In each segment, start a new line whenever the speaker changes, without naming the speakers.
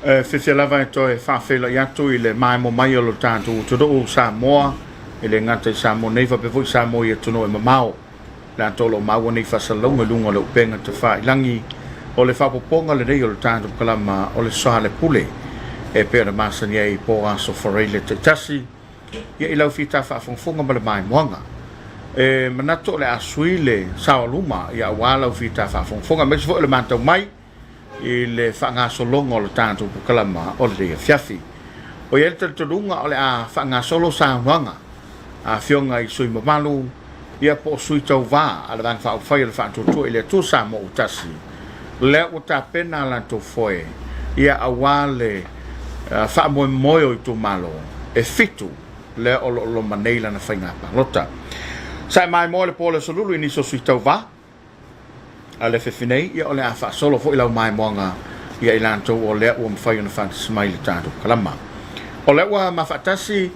Fifia lava e toi whawhela i atu I le mai mo mai o lo tātou tudo Samoa I le ngata I Samoa nei whapewho I Samoa I atuno e mamao le atolo maua nei whasalonga lunga le upenga te whailangi o le whapoponga le rei o le tātou kalama o le Soalepule e pēra masani e I po aso wharei le te tasi ia I lau whita whaafonga ma le mai moanga e manato le asui le Saoluma ia walau whita whaafonga mesi fo le mantau mai I le whangasolonga o le tātou kalama o le rea fiafi. O ia te turunga o le a whangasolo sāwanga a whionga I sui mamalu ia po sui tau wā a le vang whao whai le whaatutua I le tu Samoa utasi. Lea o tā pena la tō whoe ia a wā le whaamoe moe o I tō malo e fitu lea o lo maneila na whaingapa lota. Sai mai moe le pōle solulu I niso sui tau wā a le whewhinei ia o le a whaasolo fo I lau mai moanga ia I lantou o lea ua mwhai o na whantasmai le tātou kalama. O lea ua mawhatasi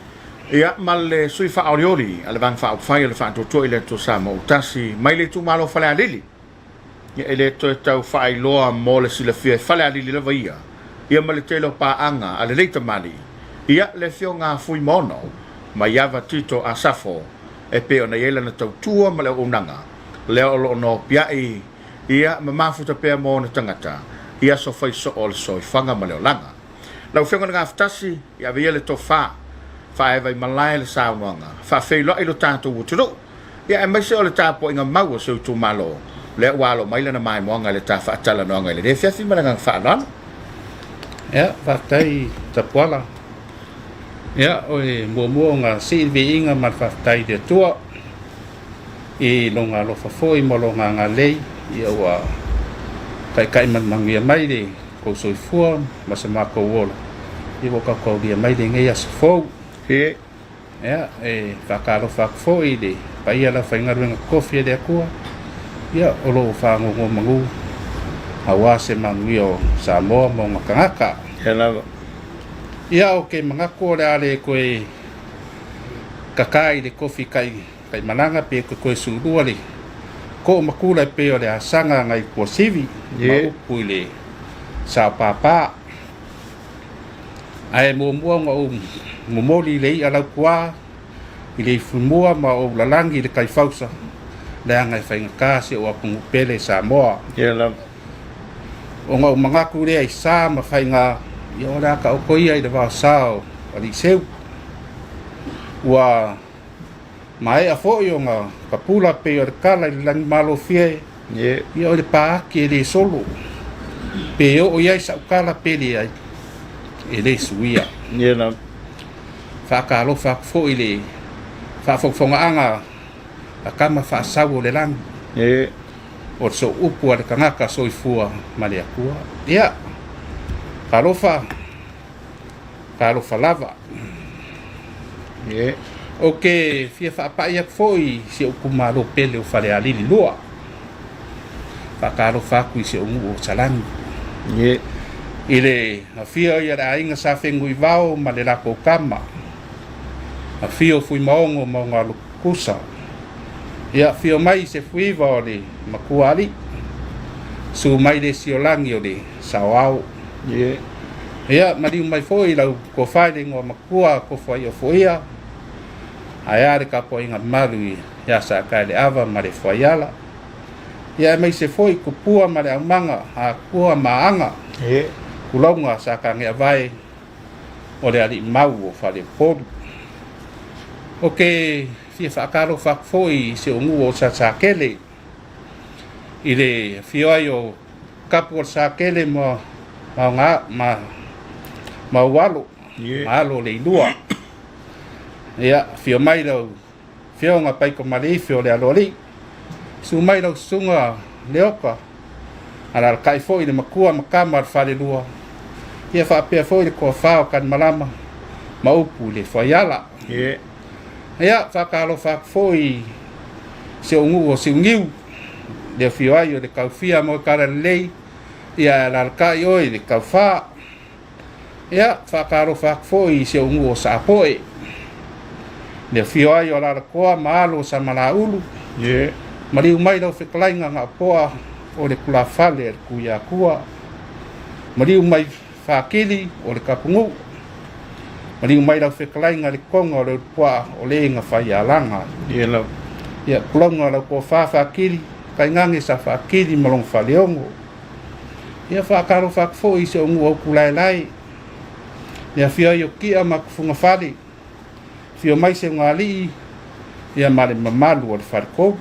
ia ma le sui whaoriori a le vang whaopwhai o le whaatotua I le tō Samoa utasi mai le tū malo whale alili. Ia e le tō tau whaailoa mō le silafia whale alili lava ia ma le telo pāanga a le leita mali ia le whio ngā fui mono ma iawa tito a safo e peo na iela na tau tua ma le unanga leo lo no piai ia mamafuta pea mo na tangata ia so fai so ol so fanga ma leo langa lau whio ngā ftasi ia via le tofa fa e vai malai le sauanga fa feilo I lo tātou uturo ia e maise o le tāpo inga maua so tu malo le walo maila na mai moanga le tā whaatala noanga le fiafi mananga whaalana
ia whaatai tapuala ia oi mua ngā silvi inga man whaatai de tua I longa lo fafoi mo longa ngā lei ia ua kai man mangia mai le ko soifua ma se mako wola ia waka kau dia mai le ngai as fou
he
ia e whakaro whakfoi le paia la whaingaruenga kofia le akua ia o lo whangongo mangu hawa se mangi o Samoa mo ngakangaka ia o ke mangako le ale koe kakai le kofi kai mananga pe koe surua le ko makula pe o le asanga ngai po sivi ma upu le sa papa ai mo ngo moli le ala kwa I le fumua ma o lalangi le kai fausa le anga fainga kasi o apungu pele Samoa o ngau mangaku le ai sa ma fainga ia ora ka o koia I le va sao ali seu wa mai a fo yo nga kapula pe o kala I lang malo fie ia o le pa ke le solo pe o ia sa kala pe le ai e le suia
na
fa ka lo fa fo I le fa fo fonga anga a kama fa sawo le lang o so upu a kangaka so I fua male akua ia ka lo fa lava ok fia fa pa ia foi se o kumalo pele o fale alili loa fa karo fa ku se o ngu salang ile a fia ia da inga sa fengu I vao ma le lako kama a fia fui maongo ma ngalo kusa ia fia mai se fui vao le makuali su mai le siolangi o le sawao ia mari mai foi lau ko fai ngo makua ko foi o foia ai ka po inga malu ia sa ka le ava ma le foiala ia mai se foi ku pua ma le manga a pua maanga kulonga sa ka nge vai o le ali mau o fale podu ok fia fa karo fa foi se o ngu o sa kele ile fio ayo kapo sa kele mo nga ma walo malo le lua ia fio mai lo fio nga pai ko mali fio le alori su mai lo sunga leoka ala kai foi le makua makama fale lua ia fa pe foi ko fa kan malama maupu le foiala ia fa kalo fa foi se ungu o se ungiu le fio ayo le kaufia mo kara lei ia la kai oi le kaufa ia fa kalo fa foi se ungu o sa poe le fio ayo la koa malo sa malaulu mari mai lo fiklainga nga poa o le kula fale ku ya kua mari mai whakili o le kapungu. Malingu mai lau whekalainga le konga o le pua o le inga whai alanga.
Ia lau.
Ia kulonga lau kua whakili, kai ngange sa whakili malong whaleongo. Ia whakaro whakfo i se ongu au kulai lai. Ia whia i o kia ma kufunga whali. Whia mai se ngali ia male mamalu o le wharekou.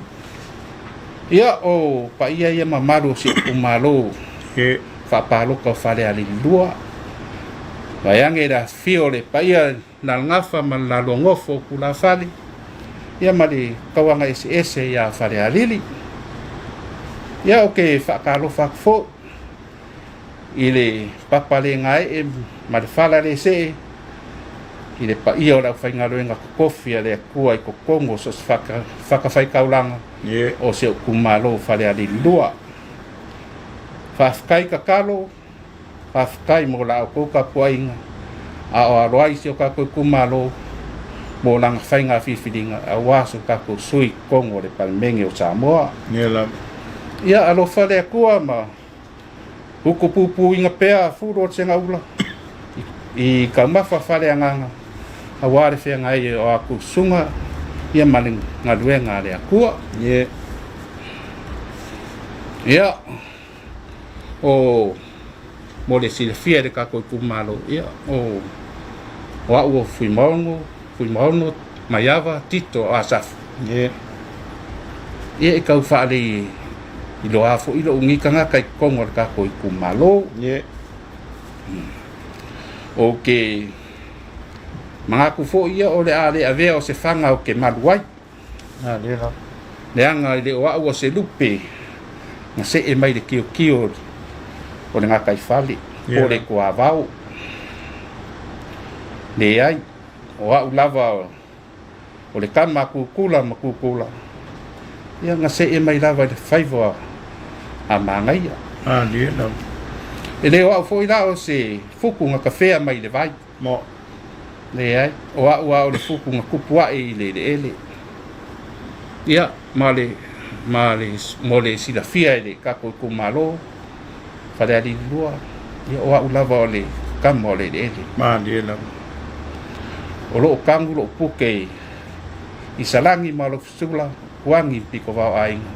Ia o pa ia mamalu o se umalo.
He.
Whapaloka o whare ali lua. Waiange da whio le pa ia na ngafa ma la longofo o kula whali. Ia male kawanga ese ia whare alili. Ia o ke whakalo whakfo. I le papale ngai e ma le whala le se i le pa ia o lau whaingaroenga kokofi a le kua i kokongo so se whakawhai kaulanga o se kumalo whale a li lua. Whafkai kakalo, whafkai mo la o kouka puainga a o aroai se o kako kumalo mo langa whainga whiwhiringa a waso kako sui kongo le palmenge o Samoa. Ia alo whale a kua ma huko pupu inga pea furo o tsenga ula i ka mafa whare anganga a ware whea ngai o aku sunga ia maling ngaluenga le akua ia o mo le silafia le kako kumalo ia o au o fui maono maiava tito o asafu ia i kau whaale i lo afo i lo ungikanga kai kongo le kako i kumalo ok mga kufo ia o le ale avea o se fanga o ke maluai le anga i le o au o se lupe nga se e mai le kio o le ngaka i fali o le kua vau le ai o au lava o le kama kukula ia nga se e mai lava le faiva a mangaia e le o au foi la o se fuku nga kafea mai le vai
mo
le ai o au le fuku nga kupua e le ele ia male mo le silafia e le kako kumalo fale ali lua ia o au lava o le kama o le ele o lo kangu lo puke i salangi ma lo sula kuangi piko vau ainga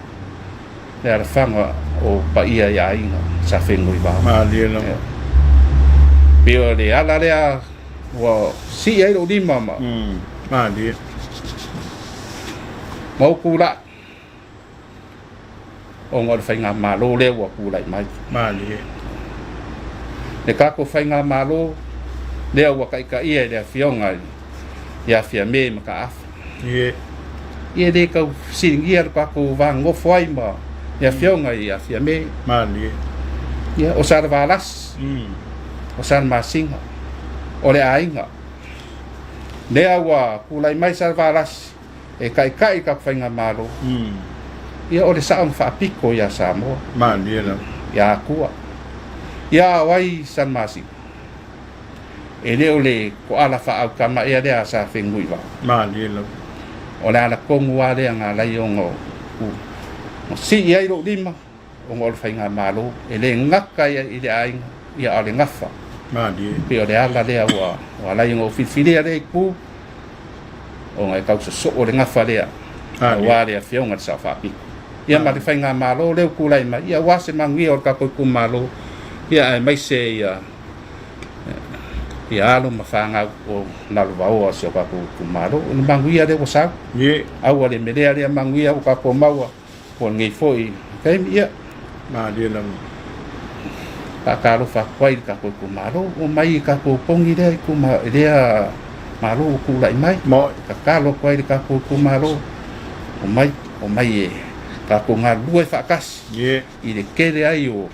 le ala fanga o pa ia ainga sa fengo i vau pio le ala lea wa si ai lo lima ma mau kula o ngor whainga malo le wa kula i mai le kako whainga malo le wa kaika ia le fionga ia fia me maka afa ia le kau singia kako vango foi ma ia fionga ia fia me ia o sara valas o sara masinga o le ainga le awa kulai mai sara valas e kai ka whainga malo ia o le saong whaapiko ia Samoa ia kua ia wai san masinga e leo le ko ala whaau kama ia lea sa whengui wa o le ala kongu a lea ngā lai o ngō si iai lo lima o ngō le whainga malo e le ngaka ia i le ainga ia ale ngafa pe o le ala lea wa lai o ngō whiwhirea le ku o ngai kausa so o le ngafa lea wa lea whionga le sa whaapiko ia ma le whainga malo leo kulai ma ia wase mangi o le kako ku malo ia mai se ia alo mafanga o nalu vau o se kako kumaro o manguia le wasau au le melea le manguia o kako maua o ngai foi kai ia kakalo fa kwai kako kumaro o mai kako pongi le kuma lea malo ku lai mai kakalo kwai kako kumaro o mai kako nga lue fa kas i le kele ai o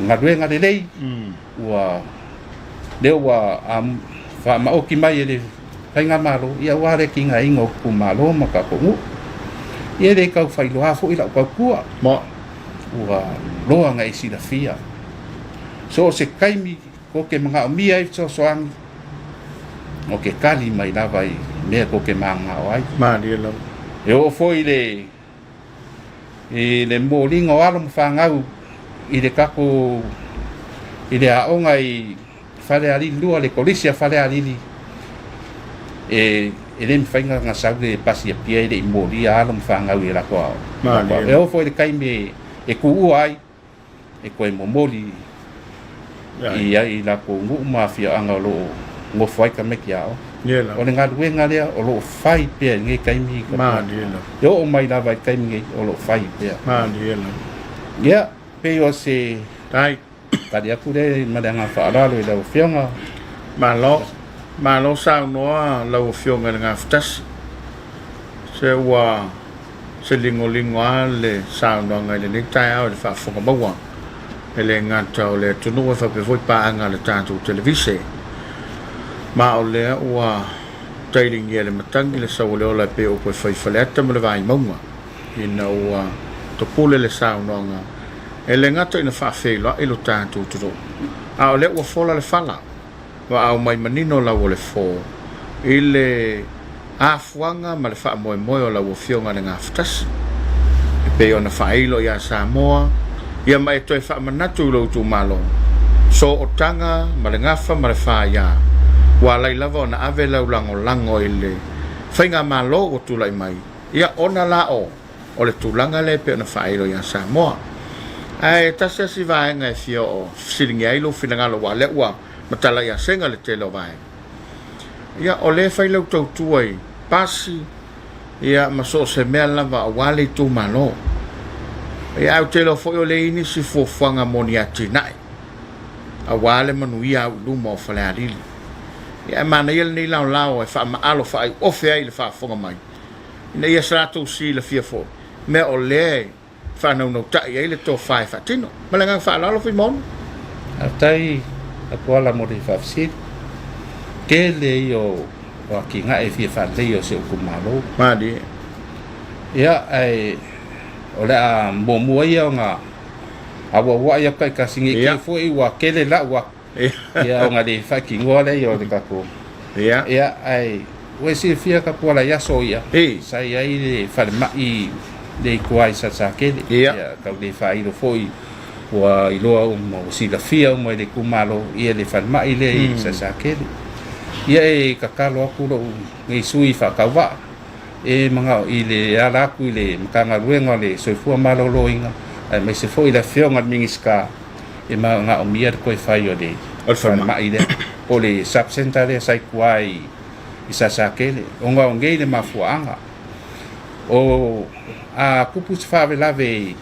ngaruenga le lei ua leo wa fa maoki mai le whainga malo ia ware ki ngā ingo ku malo maka kongu ia le kau whailo hafo ila kau kua ua loa ngai si la fia so se kaimi ko ke mga omia i soangi o ke kali mai lava i mea ko ke manga o ai e o foi le molinga o alo mwhangau i le kako i le aonga i fale ali lua le kolisia fale ali e le mfainga nga sau le pasi a pia le imori alo mfanga ui la kwa e o foi le kai me e ku ai e ko momoli i la ko ngu mafia anga lo ngo foi ka me kiao o le ngadu nga le o lo fai pe nge kai mi
ma diela
yo o mai la vai kai mi o lo fai pe
ma diela
ya pe o se
tai
kadi aku le madanga fa ala lo le fionga
ma lo sa no lo fionga nga ftas se wa se lingo ale sa no nga le tai au le fa fo ka bawa ele nga tau le tunu fa pe foi pa anga le tanto televise ma o le wa tailing ye le matangi le sa o le pe o ko fai faleta mo le vai maunga ina wa to pule le sa no nga ele nga to ina fa fe lo e lo tanto to a o le wa fola le fala wa au mai manino la o le fo ile a fuanga ma le fa mo o la o fionga le nga ftas e pe ona fa ilo ya Samoa ia mai to fa manatu lo tu malo so o tanga ma le ngafa ma le fa ya wa lai lava na ave lau lango ile fainga malo o tu lai mai ia ona la o le tulanga le pe na fa ilo ya Samoa ai tasa si vai ngai fio o silingi ai lo finanga lo wa le wa matala ya senga le telo vai ia o le fai lau tau tuai pasi ia maso se mea lava wale tu malo ia au telo fo o le ini si fo fanga moniati nai a wale manuia u lumo fale alili ia mana ia ni lao e fa ma alo fa ai ofe ai le fa fonga mai ina ia strato si le fia fo me o le fa no ta ia le to fa fa tino malanga fa lo fi mon
atai a koala mo di fa si ke le yo wa ki nga e fa le yo se ku malo
ma di
ia ai o le a mo mo ia nga a wa ia kai ka singi ke fo i wa ke le la wa ia nga de fa ki ngole yo de ka ko ia ai we si fia ka koala ya so ia sai ai le fa ma i de kuai sa ke ia ka de fa i lo foi wa i lo mo si la fia mo de ku malo ia le fa ma i le sa ke ia e ka kalo aku lo ngi sui fa ka wa e manga i le ala ku le mkanga ruenga le so fu malo loinga ai me se foi la fionga mingiska e manga o mier ko fai o de o fa ma i le o le subcentare sai kuai i sa ke le onga ngei le mafuanga o a kupus fa lave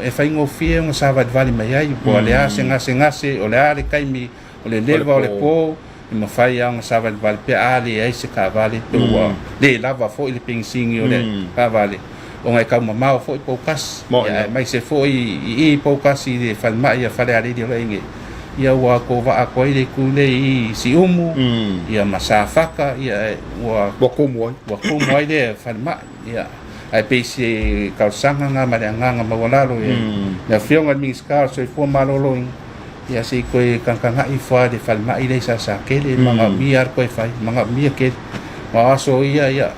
e fai ngo fie ngo sa va vale mai ai po le ase ngase o le ale kai mi o le leva o le po e ma fai ang sa va vale pe ale ai se ka vale to le lava fo ile ping sing o le ka vale o ngai ka ma mau fo po kas mai se fo i po kas i le fa mai fa le ale di le nge ia wa ko va a ko ile ku le i si umu ia masafaka ia wa
ko mo
ile fa mai ia ai pe se kausanga nga malanga mawalalo ya fionga mi ska so fo malolo ya se ko kankanga i fa de falma ile sa ke le manga miar ko fai manga mi ke wa so ia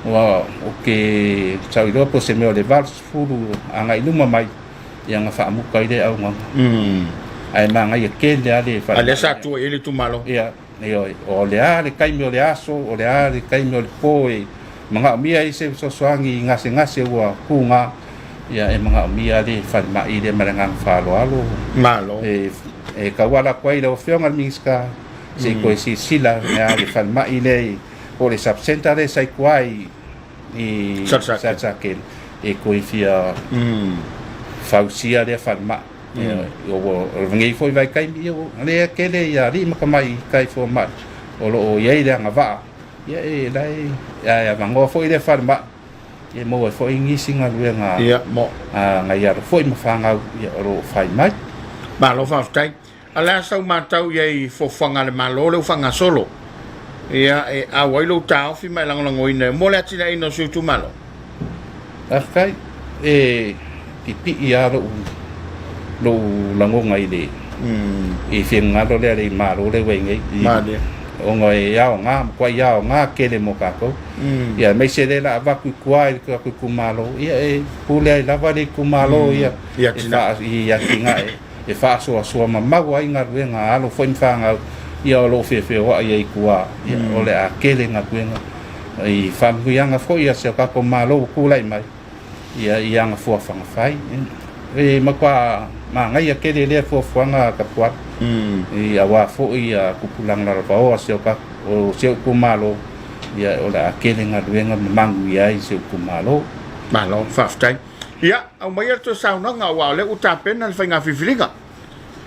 wa oke chau do po se me le vals fulu anga iluma mai yang fa mu ka ile au manga ai manga ia ke le ale fa
ale sa tu ile tu malo
ia yo o le ale kai mi le aso o le ale kai mi le po manga mia i se so soangi ngase wa kunga ya e manga mia de fa ma i de maranga fa lo
malo
e ka wala kwai lo fionga minska se ko si sila ya de fa ma i le o le subcentare sai kwai i satsakel e ko i fia fausia de fa ma o ngi foi vai kai mi o le kele ya ri ma mai kai fo ma o lo ye de ngava ia e lai ia mango foi le farma e mo foi ngisinga luenga
ia mo
ngai ia foi mafanga ia ro fai mai
ba lo fa tai ala sa matau ye fo fanga le malo le fanga solo ia e a wai lo tau fi mai lang ine mo le tina ino su tu malo
afkai e pipi ia lo lango ngai le e finga lo le malo le wengi
ma de
o ngoi yao nga kwa yao nga kele mo ka ko ia mai se le la va ku kwai ku kumalo ia e pule la va le kumalo ia ia tinga e fa so ma wa inga venga alo foi fanga ia lo fe wa ia ikua ia ole a kele nga kuenga i fam yanga fo ia se ka ko malo ku lai mai ia yanga fo fanga fai e makwa ma ngai ke le fo fanga ka kwat i awa fo ia kupulang la ba o se ka o se ku malo ia ola ke le nga duenga mangu ia i se ku malo
fa ftai ia au mai to sa no nga wa le uta pena fa nga fifilinga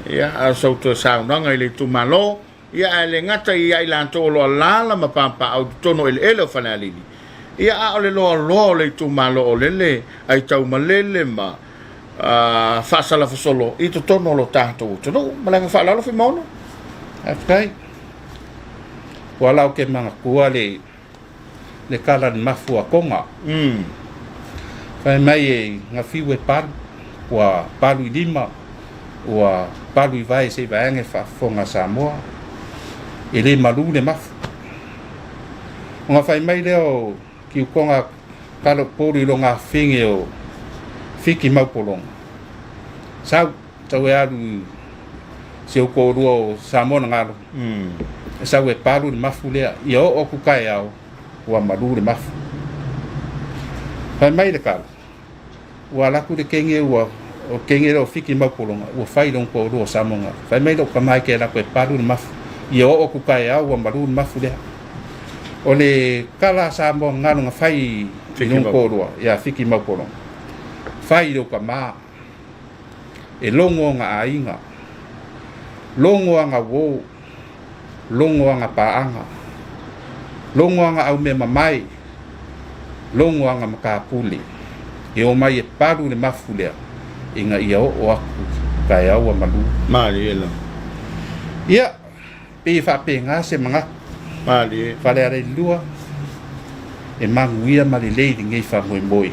ia so to sa no nga le tu malo ia le ngata ia ila to lo la ma pampa au tono ele fa na lili ia ole lo le tu malo ole ai tau malele ma fa sala fa solo i to tono lo tanto to no malanga fa la lo fi mono
afkai wala ke manga kua le kala de mafua konga fa mai nga fiwe par wa palu lima wa palu vai se vai nge fa fonga Samoa ele malu le maf nga fa mai leo ki konga kala pori lo nga finge o fiki mau polong sau tau e alu se o koruo Samoa ngalo sau e palu le mafu lea i o kukai au wa malu le mafu fa mai le kala wa la ku de kenge wa o kenge o fiki mau polong wa fai long koruo Samoa fa mai lo kamai ke la ko palu le mafu i o kukai au wa malu le mafu lea o le kala Samoa ngalo nga fai long koruo ya fiki mau polong fai lo kama e longo nga ainga longo nga wo longo nga paanga longo nga au me mamai longo nga makapuli e o mai e paru le mafulea inga ia o aku kai au malu
mali ela
ia pe fa pe nga se manga
mali
fa le ale lua e manguia mali le ngai fa moi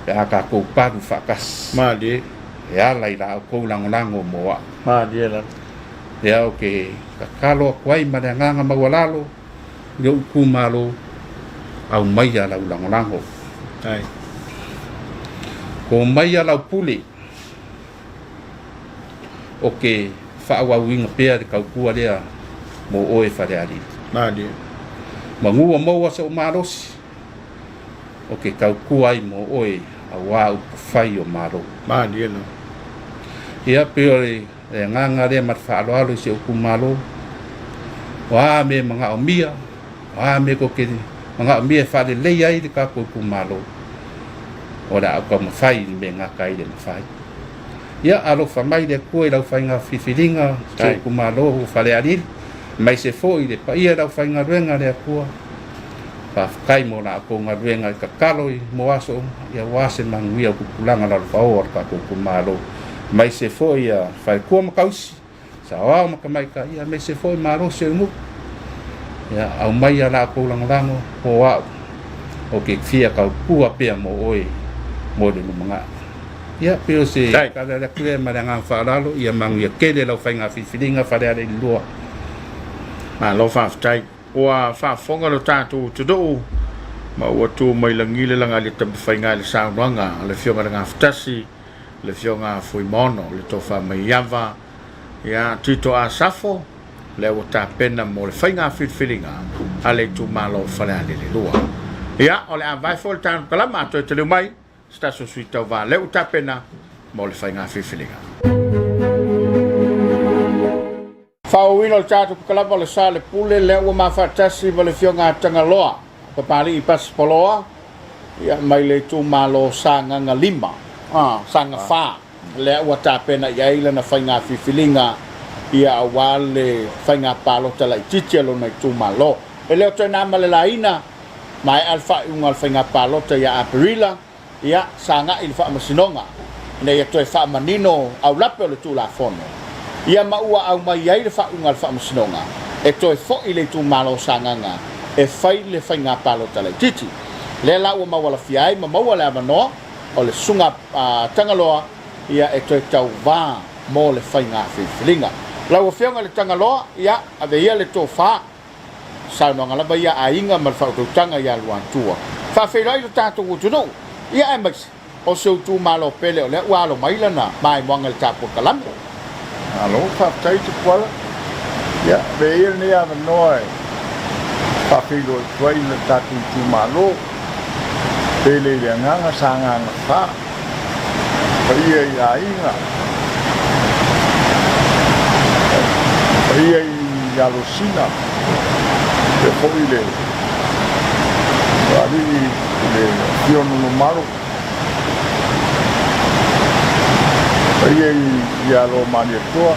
e aka ko paru fa kas
mali
e ala ila ko lango moa
mali ela
ia o ke kakalo kwai madanga mawalalo yo kumalo au mai ala lango
ai
ko mai ala puli o ke fa wa winga pe de ka ku ale mo o e fa ali
mali
mangu mo wa so maros o ke ka ku ai mo o e awa u fai o maro
mali ela
ia pe e nganga le mat fa alo se ku malo wa me manga o mia wa me ko ke manga mia fa le le ai de ka ku malo ora ko ma fai me nga kai de fai ia alo fa mai de ko e la fa nga fifilinga se ku malo fa le ali mai se foi de pa ia la fa nga renga le ku pa kai mo na ko nga renga ka kaloi mo aso ia wase manguia ku pulanga la fa or ka ku malo mai se foi ia fai ko ma kausi sa wa ma ka mai ka ia mai se foi maro se mu ia au mai ala ko lango o wa o ke fia ka ku a pe mo oi mo de manga ia pe se ka la ku ma nga fa lalo ia manguia ke le la fa nga filinga fa le lua
ma lo fa tai o fa fonga lo tatu to do ma o tu mai langi le langa le tam fa nga le sa nga le fio nga ftasi le fionga foi mono le tofa mai yava ya tito a safo le o ta pena mo le fainga filinga ale tu malo fala le lua ya ole a vai fol tan kala ma to te le mai sta so suita va le o ta pena mo le fainga filinga fa o wino tatu kala le Soalepule le o ma fatasi le fionga tangaloa pa pali I pas poloa ya mai le tu malo sanga nga lima sanga fa le wata pena ya ila na fainga filinga ia wale fainga palo tala titielo na tu malo ele to na malalaina mai alfa ungal fainga palo ta ya aprila ia sanga il fa masinonga ne ya to fa manino au lape le tu la fono ia ma ua au mai ia le fa ungal fa masinonga e to fo ile tu malo sanga nga e fai le fainga palo tala titi le la o ma wala fiai ma wala mano o le sunga tangaloa ia e toi tau vā mo le whainga whiwhilinga. Lau o whionga le tangaloa ia ave ia le tō whā sa no ngala ba ya ainga mal fa to tanga ya luan tua fa fe lai to ta to tu no ya ai max o so tu malo pele le wa lo mai la na mai mo ngal ta po kalam
alo fa tai tu kwala ya be ni ya noi fa fe lo twai le ta tu malo pele le nga sa nga fa fa ia ainga ia ya lo sina de foile ali le fio no malo ia ya lo manetoa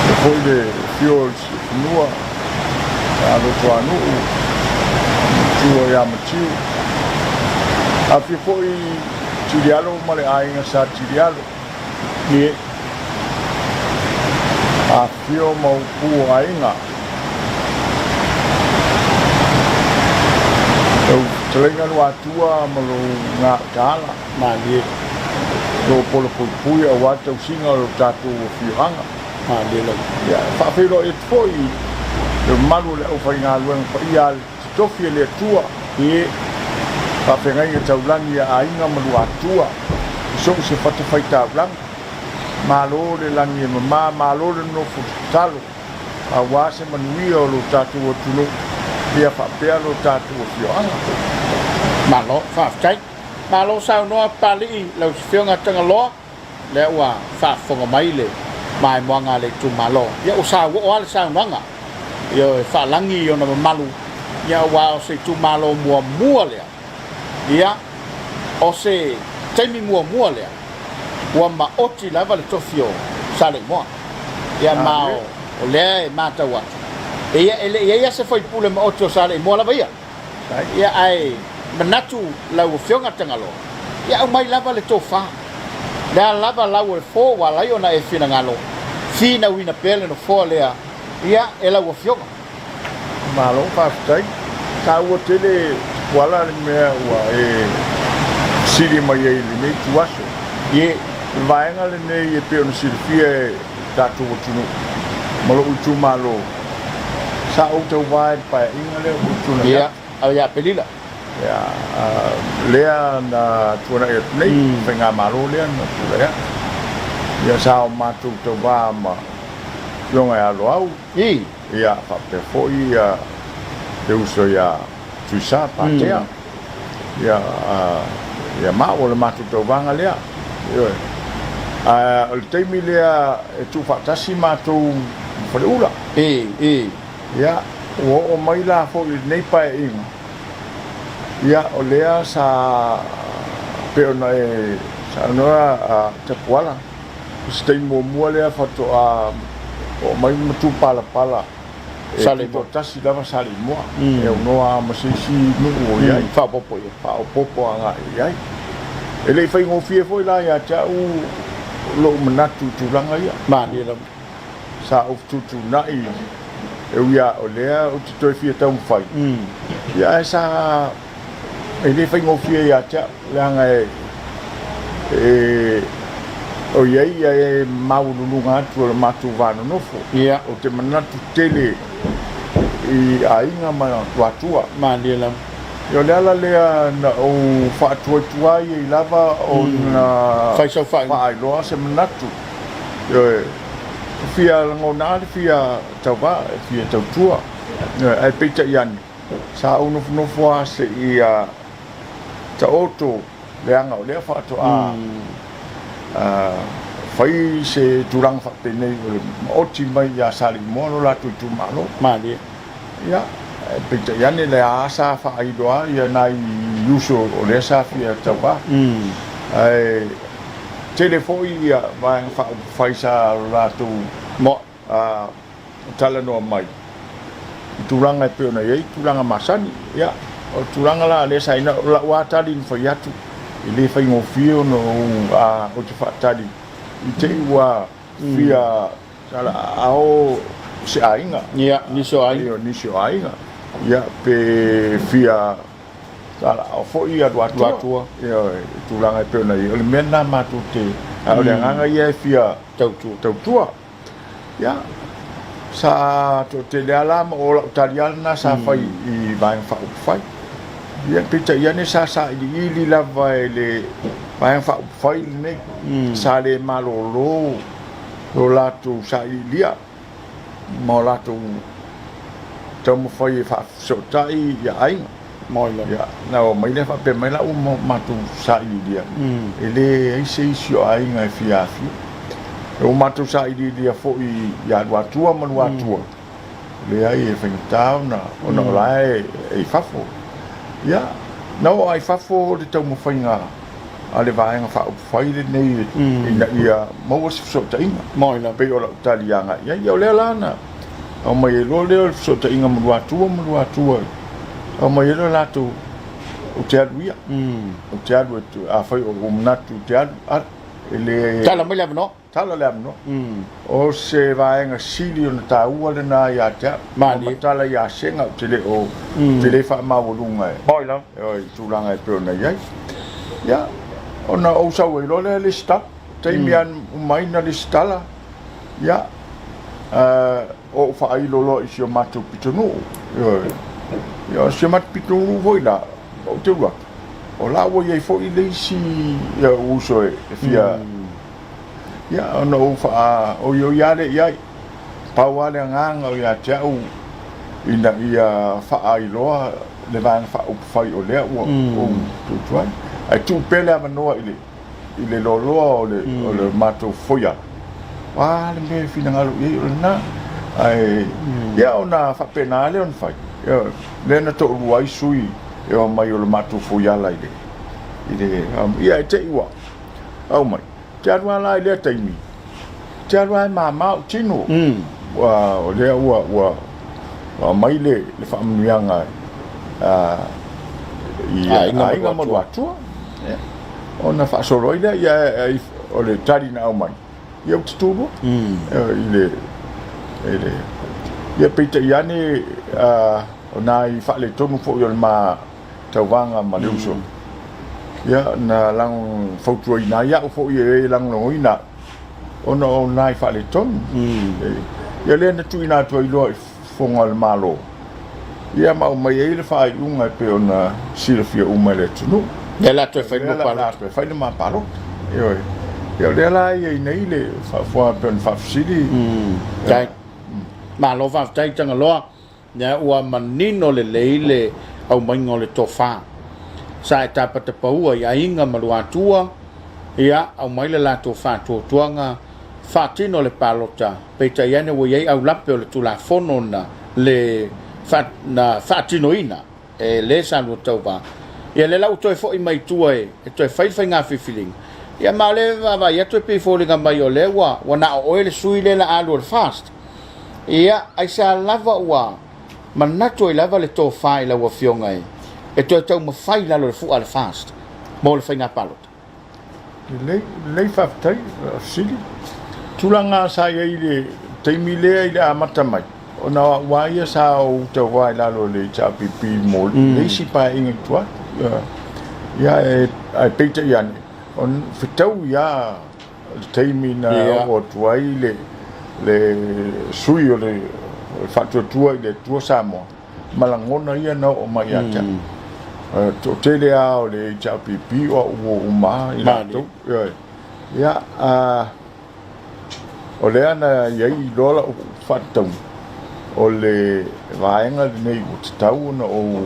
de foile fio nua alo tuanu tuo ya matiu afi foi tirialo male ainga sa tirialo ni a fio mau pu ainga eu telenga no atua malo nga kala
mali
do polo pui a wata singa lo tatu fianga
mali la
ya fa filo e foi de malu le o fa nga luang fa ia tofie le tua e fa penga i taulangi ainga malu atua so se fatu faita blanc malo le langi malo le no futalo a wase manui o lo tatu o tulo dia fa pea lo tatu o fioanga
malo fa chai malo sao no pali lo fio nga tanga lo le wa fa fonga mai le mai mo nga le tu malo ya o sa wo al sa nga yo fa langi yo na malu ya wa o se tu malo mua le ya o se temi mua le wa ma oti lava le tofio sale mo ya mao o le mata wa ya se foi pule ma oto sale mo la ia ya ai manatu la o fio nga tanga lo ya o mai lava le tofa da lava la o fo wa la yo na e fina ngalo fina wina pele no fo le ya ela o fio
malo fa tai ka o tele wala me wa e siri mai e me tuaso ye vai ngale ne e pe no silfie tatu tunu malo utu malo sa uto vai pa ingale utu na
ya ya pelila
ya lea na tuna e nei penga malo lea na tula ya sa matu to va ma longa ya lo au ya fa pe foi ya de uso ya tuisa pa tea ya ya ma o le matu to vanga lea yo o temi lea e tu fa tasi matu faleula ya o mai la fo nei pa inga ya o lea sa pe ona e sa no a te poala stei mo lea foto a o mai matu pala sale mo tasi lava sale mo e no a masisi no o ia fa popo anga ia ele fai ngo fie foi la ya cha u lo manatu tulanga ia
ma ni la
sa of tutu nai e ia o lea o to fie tau fai ia sa ele fai ngo fie ya cha langa e o ia e maulunga tu le matu vano nofo
ia
o te manatu tele i ainga mana tua
mali la
yo lea lea na o fa'atuatua i lava o na fa'ai loa se manatu yo fia ngona le fia tauva fia tautua ai peita iani sa unofo se i ta oto leanga o lea fa'atua fai se turang fa'atene o ti mai ya sali mo la tu malo
mali
ya pita yani le asa fa aidoa ya nai yuso o le sa fia tauva ai telefoi ya va fa sa la tu mo talano mai turanga pe ona ye turanga masani ya o turanga la le sa ina la wa tali fa yatu ile fa ngo fio no o te fa tali i te wa fia sala ao se ainga
ya ni so
ainga ya pe fia sala o fo ia tua ya tulanga pe na le mena matu te o le nganga ia fia tau tua ya sa to te le ala ma o la taliana sa fai I vai fa fai ia pita ia ne sa ili lava le vai fa fai ne sa le malolo lo la tu sa ilia mo la tu tomo fai fa so tai ia ai moi la ia na o mai le fa pe mai la o ma tu sa ilia ele ai se sio ai ngai fia o matu sa ilia fo ia wa tua man wa tua le ai e fengtau na ona lai e fafo ia no ai fafo le tau mo fainga ale vai nga fa fai le nei ina ia mo so ta inga mo ina pe o talianga ia ia le lana o mai lo le so ta inga mo wa tua o mai lo la tu o te aduia o te adu a fai o mnatu te adu ele
tala mai no
tala le no o se vai nga sili ona ta ua le na ia te
mani
tala ia senga te le o te le fa ma volunga
moi la
oi tu langa pe ona ia ya ona o sa we lo le lista te mian mai na listala ya o fa ai lo I sio matu pitonu yo sio matu pitonu voi la o te ua o la wo ye fo I le si ya uso e fia ya ono fa o yo ya le ya pa wa le ngang o ya cha u ina ia fa ai lo le van fa u fa o le o tu tuai ai tu pele mano ile lo o le mato foia wa le me fina ngalo ye na ai ya ona fa penale on fa le na to ruai sui e o mai o le mato foia la ile ia te iwa au mai Tiarwa la ile taimi. Tiarwa mama tino. Wa le wa mai le famnianga inga mo watu. Ona fa solo ile ya o le tari na au mai. Ia tutubo. Ile ia pita yani ona I fa le tonu fo yo ma tawanga ma leuso. Ya na lang foto ina ya fo ye lang no ina ono nai fa le ton ya le na tu ina to ilo fo ngal malo ya ma mai ele fa unga pe ona silfia uma le tunu
ya la to fa no palo
fa no ma palo yo ya le la ye nei le fa fo pe fa sili
dai ma lo va dai tanga lo ya ua manino le leile au mai ngole to fa sa tapa te paua ia inga malua tua ia au mai le lato fa tuanga fa tino le palota pe ta iane wo ia au lape o le tula fono na le fa tino ina e le sa no tauba ia le lau toi fo I mai tua e toi fai nga feeling ia ma le va ia toi pe fo le mai o le wa na o le sui le la alu fast ia ai sa lava wa manato I lava le to fa la wa fionga e to tau ma fai la le fu al fast mo le fainga palot
le fa tai sili tulanga sa ia ile taimile ile amata mai ona wa ia sa o te wa la lo le cha pipi mo le si pa inga tua ya ai pete ya on fitau ya taimina o tua ile le sui o le fatto tua ile tua Samoa malangona ia no o mai ata to tele ao le cha pipi o uma ila to ya o le ana yai dola fatau o le vaenga nei o tau no o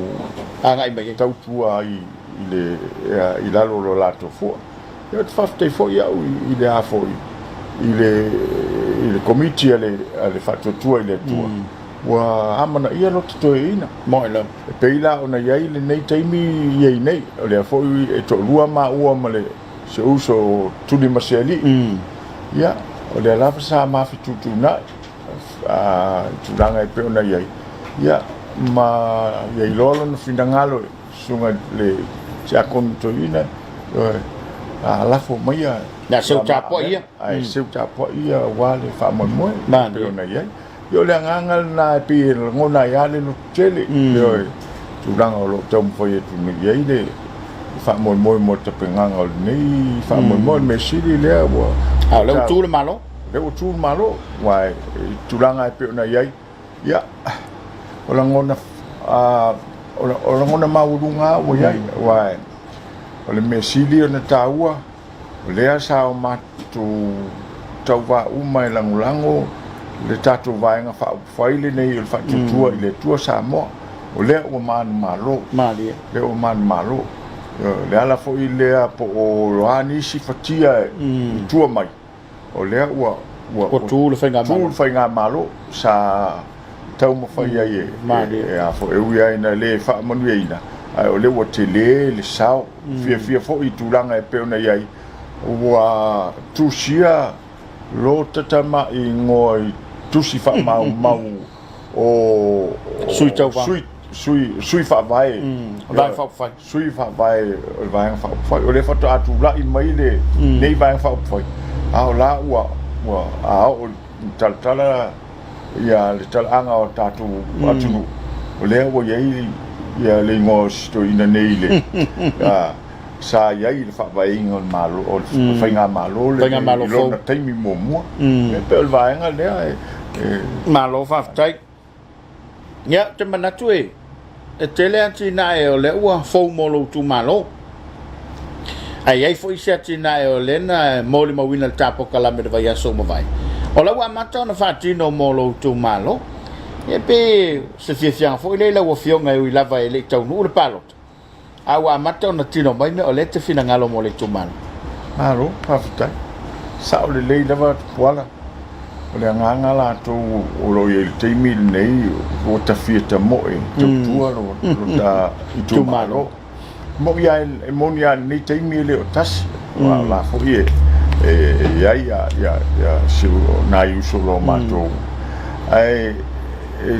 anga I mai
tau tua ile ila lo lato fo ya fafte fo ya ile a fo ile komiti ale fatto tua ile tua wa amana ia lo to ina mo ila pe ila ona yai le nei taimi yai nei o le fo e to lua ma ua male se uso tuli maseli ya o le la sa ma fitu na tulanga e pe ona yai ya ma yai lolo no findangalo sunga le se akonto ina la fo mai
na seu tapo ia
ai seu tapo ia wa le fa mo pe ona yai yo le ngangal na pi ngona ya le no tele yo tulanga lo tom foi tu mi ye le fa mo te penganga ni fa mo me sili le bo
a le tu le malo
le o tu malo wai tulanga pe na yai ya ola ngona ola ngona maulunga o yai wai ole mesili ona taua le asa o matu tauva uma langulango le tatu vainga faile nei il fatutua ile tua Samoa o le o man malo
mali
le o man malo le ala fo ile po o roani si fatia tua mai o le o
tu le
fainga malo sa tau mo fai ai e a fo e ui na le fa manu ina ai o le o tele le sao fia fo i tulanga e peona ai wa tusia lo tatama i ngoi tusi fa mau o sui fa vai
vai fa fai
sui fa vai fa fai o le fa to atu la i mai le nei vai fa fai a la wa a o tala ya le anga o tatu atu o le o ye ya le ngos to ina nei le sa yai le fa vai ngol malo o fainga malo le lo na taimi mo e pe o vai nga le
malo fa tai ya te manatu e tele antina e o le ua fo molo tu malo ai foi se antina e o le na moli mawina tapo kala me vai aso mo vai o la ua mata na fatino molo tu malo e pe se fia fo le la ua fionga e la vai le tau no le palo awa mata na tino mai me o le te fina ngalo mo le tu malo
fa tai sa o le lava wala o le nganga la to o lo ye te mil nei o ta fieta mo e tua lo da tu malo mo ya ni te mil o tas la fo ye ya si na yuso lo mato ai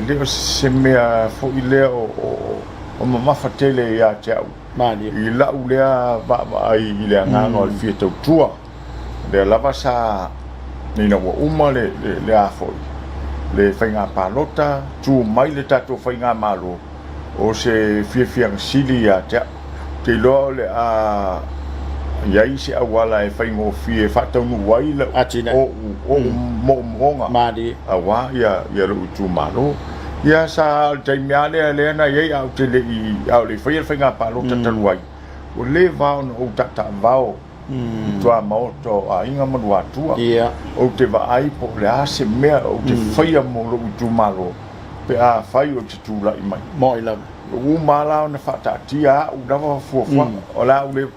le se me fo ile o mama fatele ya tau
mali
i la ulea va ai le nganga o fieta tua le lava sa ni na uma le afoi le fainga palota tu mai le tato fainga malo o se fiang sili ya te lo le a yai se awala e faingo fie fata nu wai le o monga
mali
awa ya lo tu malo ya sa te miale le na yai au te le i au le fainga palota taluai o le va o tata vao tua moto a inga manua tua o te vai po le ase mea o te whaia mo lo tu malo pe a whai o te tūla i mai
mo i lau
u mala o na whatatia u nawa fuafua o la u le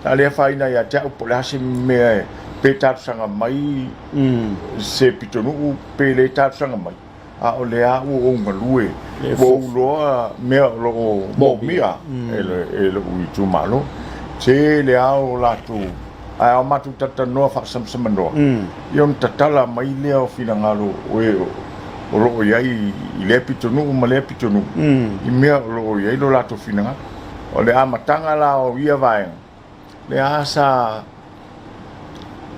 a le whaina ia te au po le ase mea pe tātusanga mai se pitonu pe le tātusanga mai a o le a u o ngalue o loa mea lo mo mea e lo u tu malo se le au latu ai au matu tata no fa sam no yon tatala mai le o fina ngalo o lo yai le pitonu ma le pitonu I mea lo yai lo latu fina o le amatanga la o ia vai le asa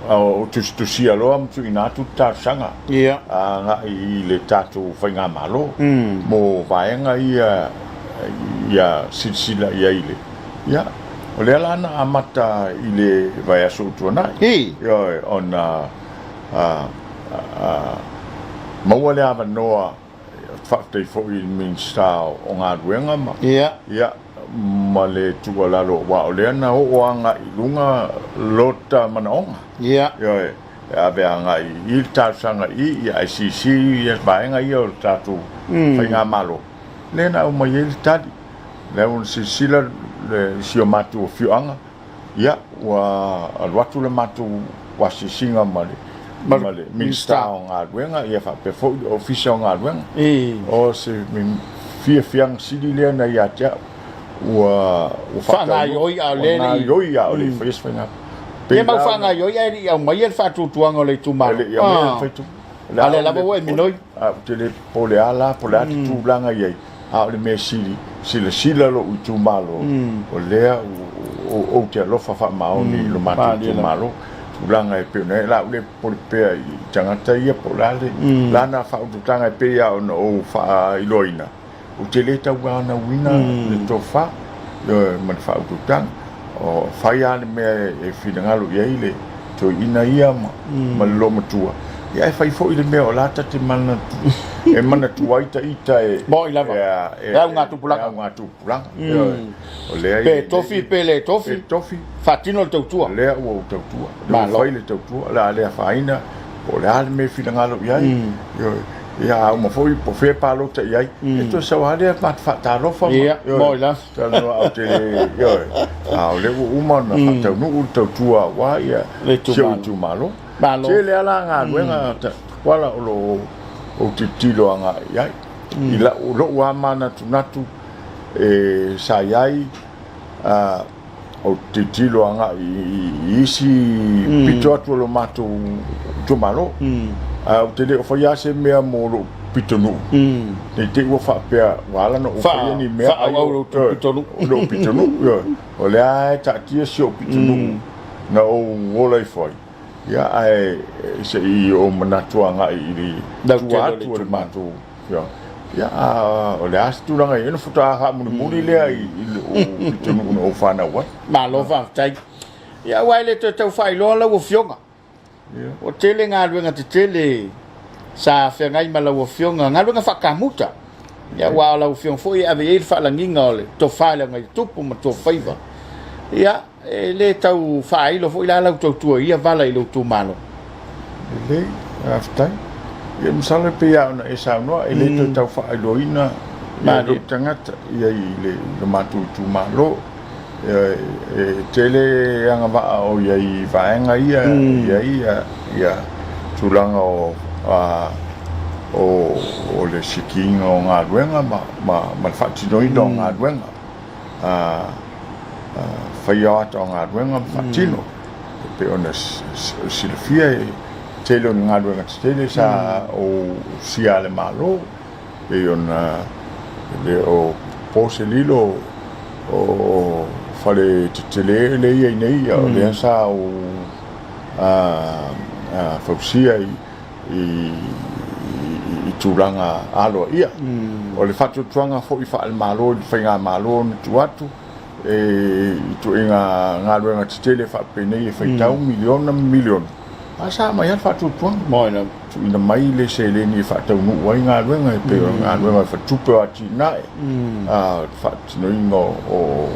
o tu sia lo am tu ina tu ta sanga nga I le tatu fainga malo mo vai nga ia silsila ia ile ya o le lana amata I le vai aso tuana yo ona maua le ava noa whakatei fo I minstao o ngā ruenga ma ma le tua lalo wa o le ana o anga I lunga lota manaonga yo ave anga I tāsanga I ICC I vaenga I o tātu whainga malo le na o mai ele tali le un sisila le sio matu o fianga wa alwatu le matu wa sisinga male minstao ngā ruenga ia whape fo official ngā ruenga o se min fiang sili lea na ia tea ua
whanga ioi au le
ni ioi au le whais whainga
ia mau whanga ioi ai au mai ele whatutuanga le tumaro
ia mea whaitu
ale lava ua minoi
te le pole ala pole ati tūlanga iei au le mea sila lo I tumalo o lea o te alofa wha maoni lo matu tumalo ulanga e pena la ule por pe tangata ia polale lana fa utanga e pe ya o fa iloina o teleta wana wina le tofa man fa utang o fa ya me e finangalo ia ile to ina ia ma lo matua ia e fai fo'i le mea o lata te mana e mana tuaita ita e
mo i lava
e
ngā tupulanga
ngā tupulanga o lea
pe tofi pe le tofi
tofi
fatino le tautua
lea ua o tautua le fai le tautua la lea faina o lea le me fina ngalo iai ia au ma foi po fe palo te iai e to sa wale mat fa ta rofa
ia mo i lava
tala au te au le uma na fa tau nu tautua wa ia
le
tu malo se le ala nga wenga wala o te tilo anga iai ila o lo wa mana tunatu e sa iai o te tilo anga isi pito atu lo mato tu malo o te le o fai se mea mo lo pitonu te ua fa pea wala no o fai ni mea
au pitonu
lo pitonu o le ai ta tia si o pitonu na o wola i foi ia ai se i o manatuanga i tua atu le mato ia o le asturanga i no futa ha muni le i o pitonu no fana wa
malo fa tai ia wai le te tau fai lo la o fionga o tele ngā ruenga te tele sa whengai ma lau o fionga ngā ruenga whakamuta ia wā lau fiong fwoi ave e whalanginga o le to whaile ngai tupu ma to whaiva ia le tau whailo fwoi la lau tau tua ia vala i lau tu malo
le aftai ia msale pe ia ona e saunoa e le tau whailo ina ia le tangata ia i le matu tu malo tele anga va o ia i vaenga ia ia tulanga o le sikinga o ngā ruenga ma whatino i do ngā ruenga whai ata o ngā ruenga whatino pe ona silfia tele o ngā ruenga tele sa o sia le malo pe ona le o pose lilo o fale tele le ia nei o le sa o fausia i tulanga alo ia o le fatu tuanga fo i fa al malo i fa malo tu atu e tu inga ngaluenga tele fa pene e fa tau milion asa mai fatu tuanga
moina
tu ina mai le se le ni fa tau nu wai ngaluenga pe ngaluenga fa tupe ati nai fa no ingo o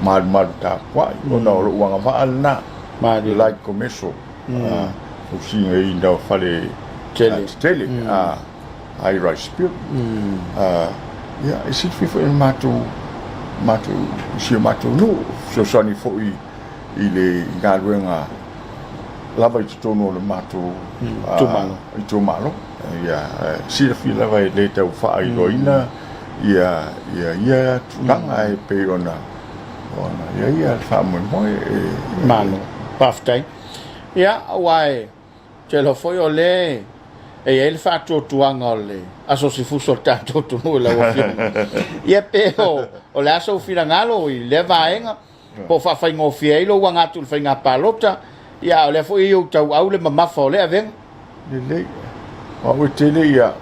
mal ta kwai o no lo wanga va al na ma di like commercial o singa i ndo fale tele ai rice bill ia e sit fifo e matu si matu no so soni fo i le ngaluenga lava i tono le matu tu malo ia si fi lava le tau fa i loina ia tanga e pe ona ia fa mo
malo paftai ia wai te lo foi o le e ele fa tuanga le aso si fu soltanto tu no la ia pe o la so fila ngalo i le vaenga po fa fa ngo fielo wanga tu fa nga palota ia le foi o tau au le mama fo le aven
le o tele ia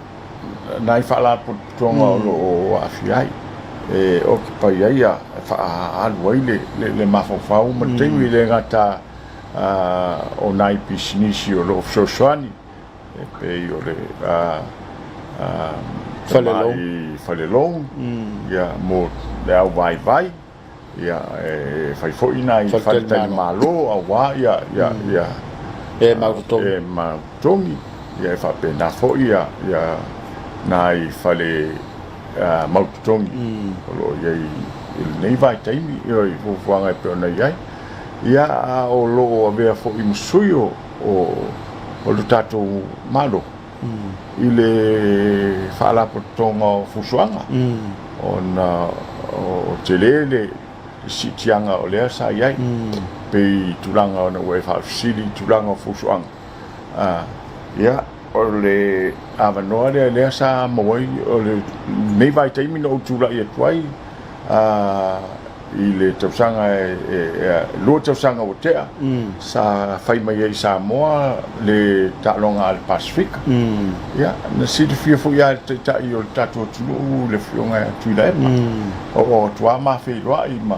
nai fa la po tonga o afiai e o ki pa ia fa alu le mafo fa o mate le ngata o nai pisnisi o lo sosoani e pe o le falelong ia mo le au vai ia e fai fo ina i falta malo au wa ia
e
mautongi ia fa pe na fo ia nai fale mautongi lo ia il nei vai taimi ia fo fanga pe na ia o lo avea fo i musuio o lo tato malo ile fala po tonga fusuanga ona o telele si tianga o le sa ia pe tulanga ona we fa sili tulanga fusuanga ia o le avanoa le sa moi o le nei vai taimi no tula ia tuai ile tausanga lo tausanga o tea sa fai mai ai Samoa le talonga al Pacific ia na si fia fo ia ta i o tatu tulu le fionga tuila o tua ma fe roa i ma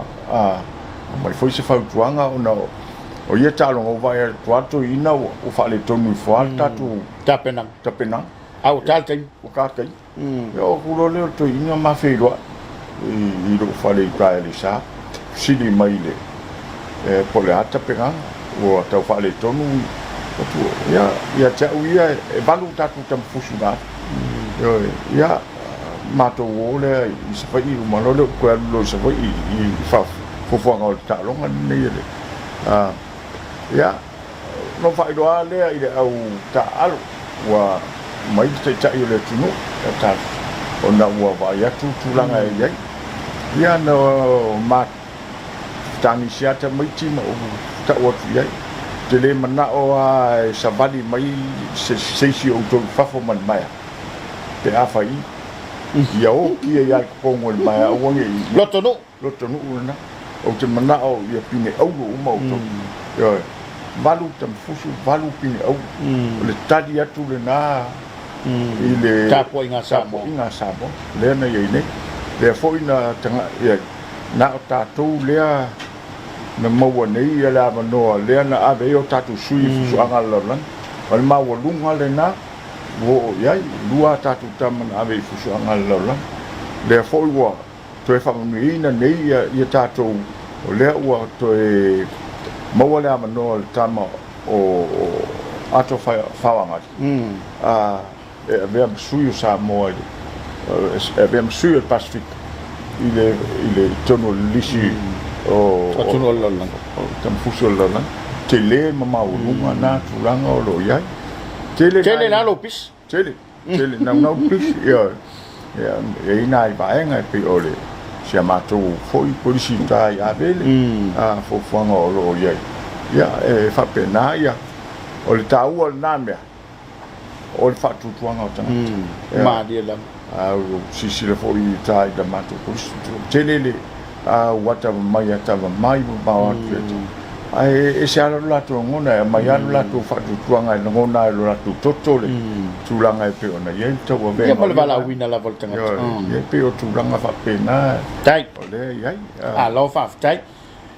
mai foi se fau tuanga o no o ia talo o vai tuato ina o fale tonu fo tatu
tapenang au talten
o ka kai yo kulo le to ina ma feiro i do fale ka le sa sili mai le po le ata penang o tau fale tonu ia te uia e valu tatu tam fusuga yo ia mato ole i se fai o malole ko lo se fai i fa fo ngol ta longa nei le ia no fai do ale i au ta alu wa mai te ta i le tunu ta ona wa va ia tu langa ia ia no ma tani sia te mai ti ma ta o ia te le mana o savali mai se si o to fa fo man mai te afai ia o kia ia kongo mai o ngi loto no na o te mana o ia pine au o mau to yo valu tam fusu valu pine au le tadi atu le na ile
tapo inga sabo
le na ye ne le fo ina tanga ia na ta to le na mau nei ia la no le na ave o tatu sui fusu anga lolan al mau lunga le na wo ia lua tatu tam ave fusu anga lolan le fo wo to e fa mi na nei ia tatu o le ua to e mau le amano tama o ato whawanga e aveam sui o Samoa e aveam sui o Pacific i le tono lisi o
tono o lalang
tam fuso o lalang te le mamau lunga na tulanga o lo iai
tele na lo pis
tele na pis ia ina i vaenga e pe ole sia matou foi polisi ta ia vele fo fanga o lo ia e fa pena ia o le tau o name o le fatu tuanga o tanga
ma dia lam
o sisi le foi ta i da matou polisi telele wata mai ata mai ba wa ai e sia la to ngona mai anu la to fatu tuanga ngona lo la to totole tulanga e pe ona ia to wa be
ia mal bala wina la voltanga
ia pe o tulanga fa pena
tai
ole ia
lo fa tai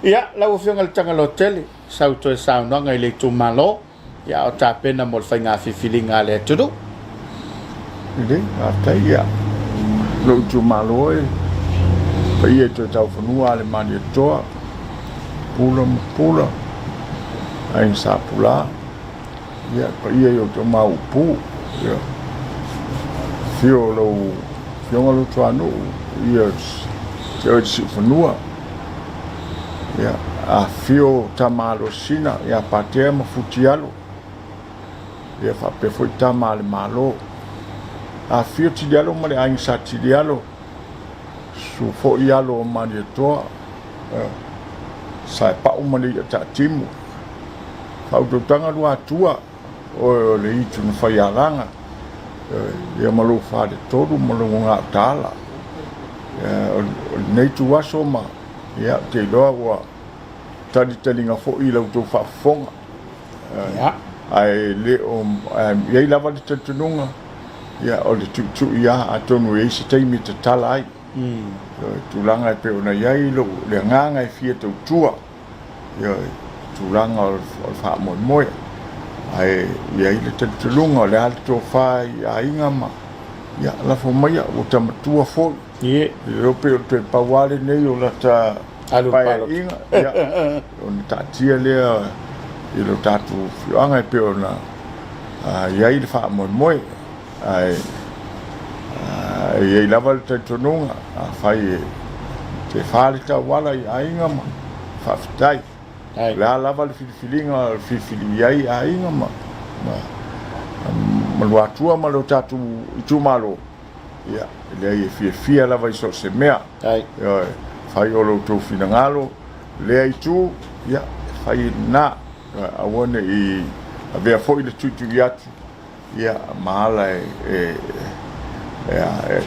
ia la o fionga tanga lo tele sau to sau no ngai le tu malo ia o ta pena mol fa nga fi filinga le tudu
ide after ia lo tu malo e pa ia to tau fanua le mani toa pula ai sa pula ia pa ia yo to mau pu ia fio lo tuano ia te si fanua ia a fio tamalo sina ia patea ma futialo ia fa pe foi tamale malo a fio ti dialo ma le ai sa ti dialo su fo ialo ma ni toa sai pa umani ta timu fa do tanga lua tua o le itu no fa yalanga ia malu fa de todo malu nga tala nei tu waso ma ia te loa wa tali nga fo ila to fa fonga ai le o ia lava de tununga ia o le tu ia atonu e se taimi te tala ai tulanga pe ona ia lo le nganga e fia te tua ia tulanga o fa mo ai ia ile te tulunga le alto fa ia ingama ia la fo mai o tamatua fo
ie
lo pe te pawale nei o la ta
alu palo
inga ia on ta tia le i lo tatu fianga pe ona ia ile fa mo ai ia lava te tonunga fai te fale ta wala i ainga ma fa fitai la lava le filinga fili ai ainga ma lo atua ma lo tatu itu malo ia le ia fia lava i so se mea ia fai o lo to finangalo le itu ia fai na awone i avea foi le tutu iatu ia maala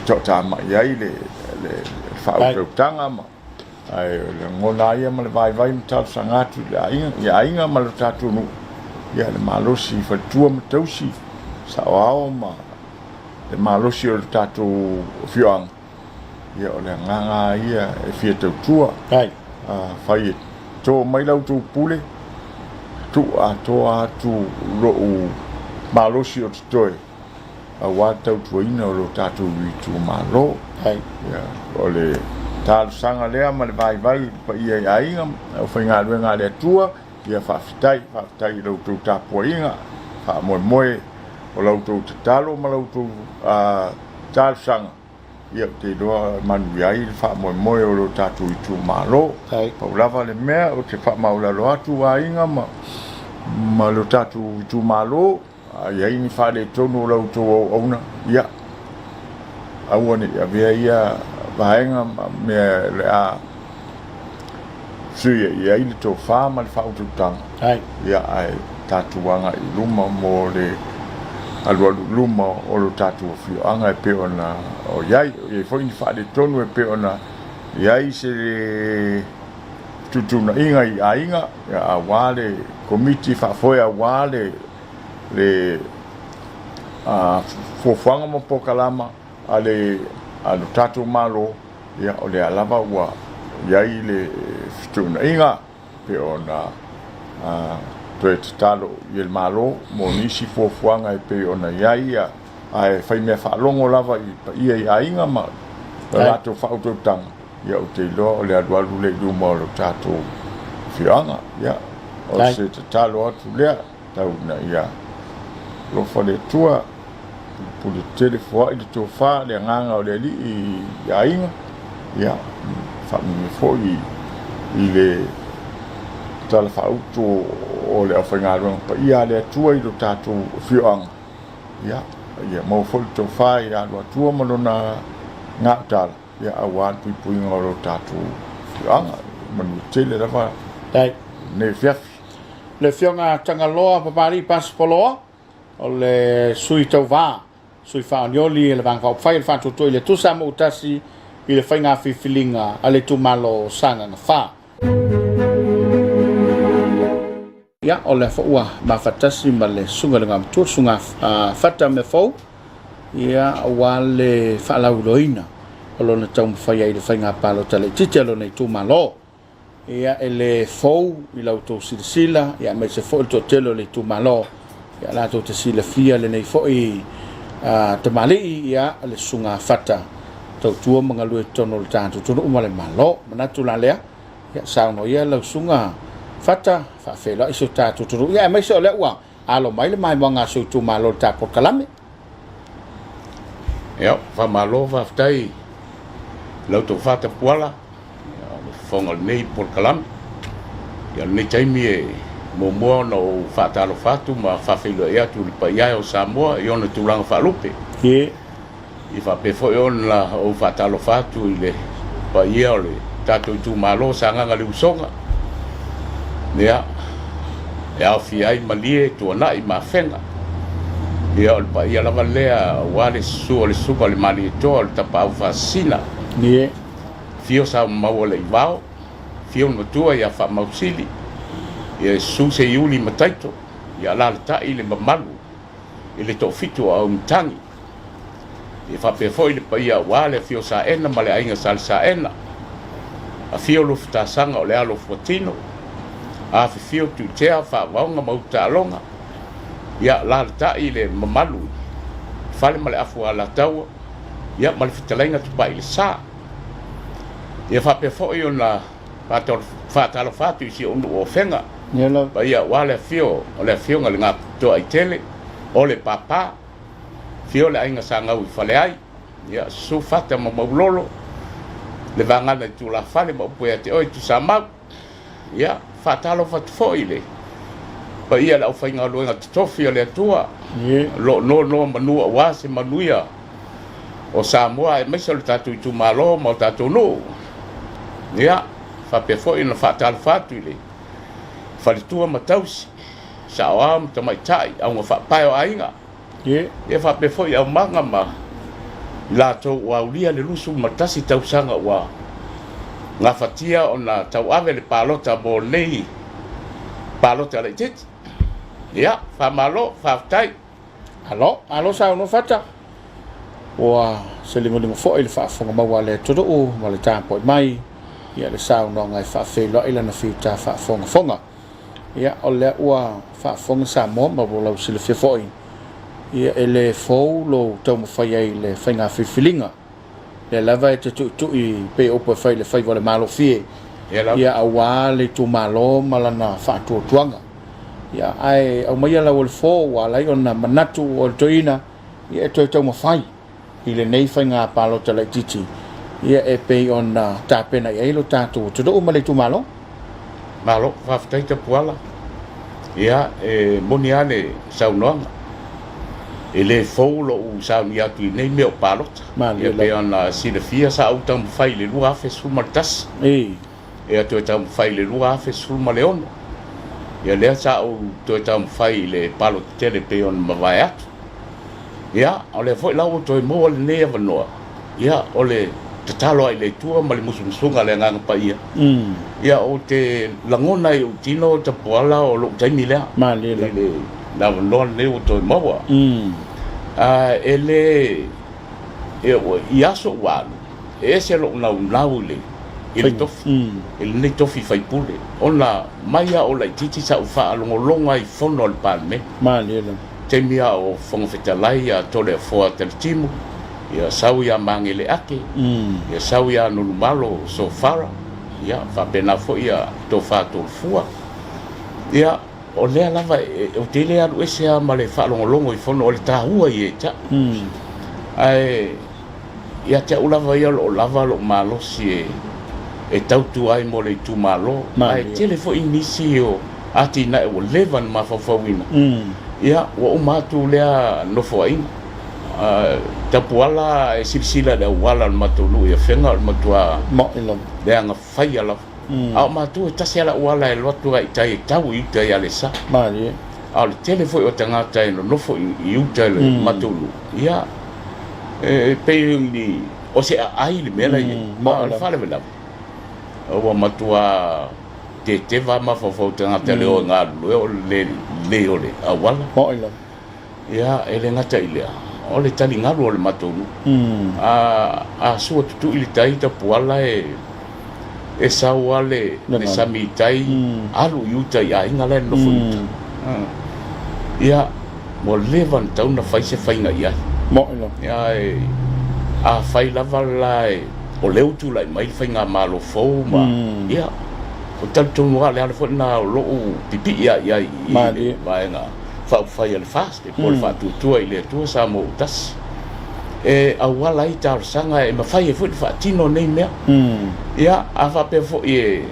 tota ma ia le whautanga ma ai le ngona ia ma le vai mtau sangatu ia inga ma le tatu nu ia le malosi fatua mtausi sao ma le malosi o le tatu fiang ia o le nganga ia e fia tautua fai to mai lau tu pule tu atoa tu ro malosi o toi a wa tau tuina o lo tatu i tu malo
Hai.
ya ole tal sanga lea ma le vai pa ia ai o fainga luenga le tua ia fa fitai lo tu tapoinga fa moe o lo tu talo ma lo tu tal sanga ia te doa manu ai fa moe o lo tatu i tu malo
Hai.
pa lava le mea o te fa maula lo atu ainga ma lo tatu i tu malo ia ini fa le tonu lo tu ona ia awone ia via ia vaenga me le a suia ia ile to fa ma le fa utu tanga
Hai.
ia ai tatuanga i luma mo le alua luma o lo tatu o fio anga e pe ona o iai e foi ni fa le tonu e pe ona iai se le tutuna inga i ainga a wale komiti fa foi a wale le fofanga mo pokalama ale alo tatu malo ia o le alava ua iai le tutuna inga pe ona toe te talo i el malo mo nisi fuafuanga e pe ona iaia ai fai mea whaalongo lava i ia i ainga ma rato whautotanga ia o te loa o le adualu le luma o lo tato whianga ia o se te talo atu lea tau na ia lo fale tua pule tele fua i to fa le nganga o le li i ainga ia whamimi fo i le tala whauto o le awhaingaruanga pa ia le atua i lo tātou whioanga. Ia, mau fol tau whai a lo atua malona ngā tala. Ia awan puinga o lo tātou whioanga. Manu tele rawa ne whiafi.
Le whionga tangaloa papari pasipoloa o le sui tau wā. Sui whaonioli le vang whai le whātutoi le tusa mo utasi i le whainga whiwhilinga a le tumalo sanga na whā. Ia o le fa'ua mafatasi ma le sunga le ngamatua sunga fata me fau ia wa le fa'alauloina o lona tau mawhai ai le whainga palo tale tite lo nei tumalo ia e le fau i lau tau silasila ia me se fau il totelo le tumalo ia la tau te sila fia le nei fau i te mali ia le sunga fata tau tua mangalue tono le tātu tono umale malo manatu la lea ia sauno ia lau sunga fata fa fela iso tatu turu ia mai so le wa alo mai le mai manga so tu malo ta por kalame
ia fa malo fa ftai lo to fata pola fonga nei por kalame ia nei taimi e mo no fata lo fatu ma fa fela ia tu pa ia o Samoa i ona tu langa fa lupe
ye
i fa pe fo on la o fata lo fatu ile pa ia le tatu tu malo sanga ngali usonga ia ia fiai malie tu na i mafenga ia o pa ia lava lea wale su le mali to le tapa fasina
ye
fio sa mawole vao fio no tua ia fa mausili ia su se yuli mataito ia la ta ile mamalu ile to fitu au mtangi ia fa pe foi le pa ia wale fio sa ena male ainga salsa ena a fio lufta sanga o le alo fotino a fio tu tea fa vaunga mauta longa ia la ta ile mamalu fale male afu ala tau ia male fitalenga tu pai sa ia fa pe fo yo na pator fa talo fatu si undu o fenga
yelo
ia wale fio ole fio nga to ai tele ole papa fio le ainga sanga u fale ai ia su fata maulolo le vanga le tu la fale mo poete oi tu sama ia fatalo fat foile pa ia la fainga lo nga tofi le tua lo no manu wa se manuia o Samoa e me sol tatu tu malo mo tatu no ia fa pe fo in fatal fatile fa tua matausi sa am to mai tai au fa pa ainga ia fa pe fo ia manga ma la to wa ulia le lusu matasi tau sanga wa nga fatia ona tau ave le palota bo nei palota le tit ia fa malo fa tai
alo sa no fata wa se le mo fo il fa fonga ma wale todo o wale ta po mai ia le sa no ngai fa fe lo ila na fita fa fonga ia o le ua whaafonga Samoa ma wo lau sila whiawhoi ia e le fou lo tau mawhai ai le whainga whiwhilinga le lava e te tui pe opa whai le whai wale malo fie ia awa le tu malo malana whaatua tuanga ia ai au mai ala wale fou walai ona manatu o le toina ia e toi tau mawhai i le nei whainga palo talai titi ia e pe ona tāpena i eilo tātou te do ma le tu malo
malo whaftai te puala ia e moni ane saunoanga e le fou lo u sauni atu i nei meo palota ia pe ona sila fia sa au tamu whai le lua afe sulma le tas ia tue tamu whai le lua afe sulma le ono ia lea sa au tue tamu whai le palota tele pe ona mawai atu ia o le foi lau toi mo le nea vanoa ia o le te talo ai le tua ma le musumusunga le nganga pa ia ia o te langona i utino te poala o lo taimi lea le na vanoa le o toi maua ele i aso walu e se lo nau le ele tofi ele nei tofi faipule ona maia o lai titi sa ufa alongolonga i fono le palme te mia o fonga fetalai a tole foa te timu ia sau ia mangele ake ia sau ia nulu malo so fara ia fa pena fo ia to fa to fua ia o lea lava o te lea alu ese a male fa longolongo i fono o le tahua i e ta ai ia te ulava ia lo lava lo malo si e tautu ai mo le tu malo ai tele fo inisi o ati na o levan ma fa fawina ia wa umatu lea no fo ai tapuala e sipsila le wala matulu ia fenga matua
mo ilo
le anga fai ala au matu tasi ala wala e lotu ai tai tau i tai ale sa
mali
al telefo o tanga tai no fo i utele matulu ia pe ni o se ai le mela i mo fa le vela o matua te va ma fo tanga tele o nga le o le awala
mo ilo
ia ele ngata ilea o le tali ngaru o le matonu a sua tutu ili tai ta puala e saua le sami tai alu yuta ia inga le no fuita ia mo levan tau na fai se fai nga ia
mo ilo
ia a fai lava lai o leu tu lai mai fai nga malo fou ma ia o tal tonu ale ale fo na lo pipi ia vai nga fai al fast e por fa tu ile tu sa mo tas e awala i tar sanga e mafai e fu fa tino nei me ia a fa pe fo e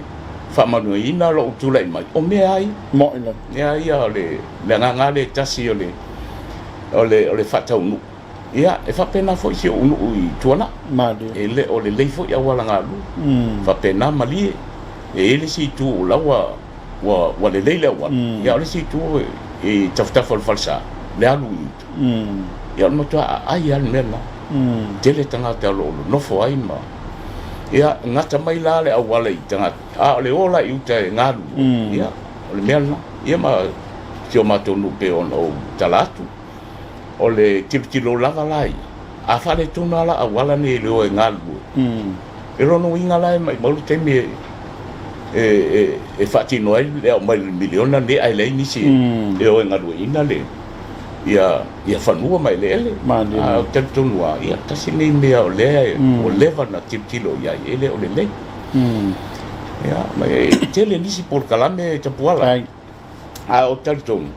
fa manuina lo tu lai mai o me ai
mo ilo
ia le nga le tasi ole fa tau nu ia e fa pena fo si unu i tuana
mali
e le ole le fo ia wala nga lu fa pena mali e ele si tu lawa wa le leila wa ia ole si tu e tafta falsa le alu ia mo to ai al mena tele tanga te lo no fo ai ma ia ngata mai la le awala i tanga a le ola i uta ngalu ia le mena ia ma tio mato no pe on o talatu o le tiptilo lava lai a fale tuna la awala ni le o ngalu e rono inga lai mai mo te me e fati noi le mai miliona ne ai le ni si e o ngalu ina le ia fanua mai le a tentunua ia tasi nei mea o leva na tiptilo ia ele o le ia mai tele nisi por kalame te puala a o tentun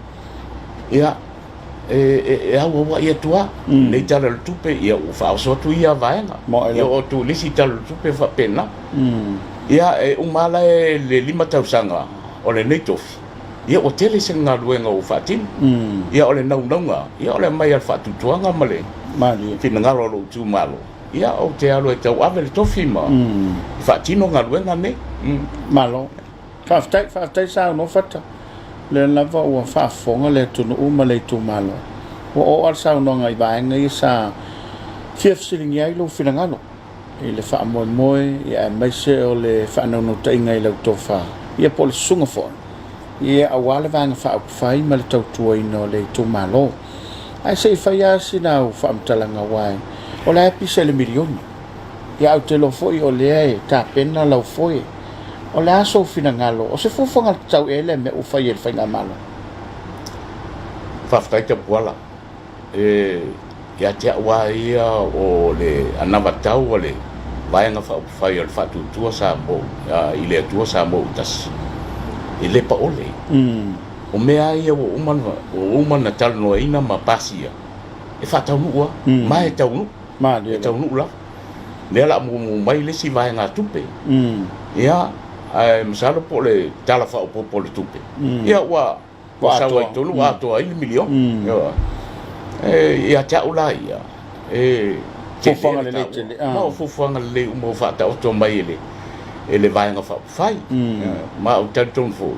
ia au wa ia tua nei tala tupe ia o fa so tu ia vaenga ia o tu nisi tala tupe fa pena ia umala le lima tausanga o le nei tofi ia o tele se nga luenga o fatin ia ole naunga ia ole mai al fatu tuanga male
mali
fina ngalo lo tu malo ia o te alo e tau ave le tofi ma fatino nga luenga ne
malo faftai sa no fata le lava o fa fonga le tu no male tu malo o al sa no ngai ba ngai sa fief siling ia lo fina ngalo ile fa moi ia mai se o le fa no te ngai lo tofa ia pol sunga fo ia awale vanga fa fai mal tau tuai no le tu malo ai sei fai asi na fa mtalanga wai ola pisa le milioni ia au te lo foi o le ta pena lo foi o le aso fina ngalo o se fofonga tau ele me o fai el fainga malo
Whaftai te puala. Ia te awa ia o le anava tau o le vaenga whai al whatu tua Samoa, i le tua Samoa utasi. I le pa ole. O mea ia o uman na tala noa ina ma pasia. E whatau nua, ma e tau nu. E tau nu la. Lea la mo mai le si vaenga tupe. Ia, masalo po le tala whao po le tupe. Ia wa sawa i tonu atoa 1 milion. Ia te aula ia.
Fufanga le tele.
Ma fufanga le umo whata o tō mai ele vaenga whai. Ma o tantonu fo.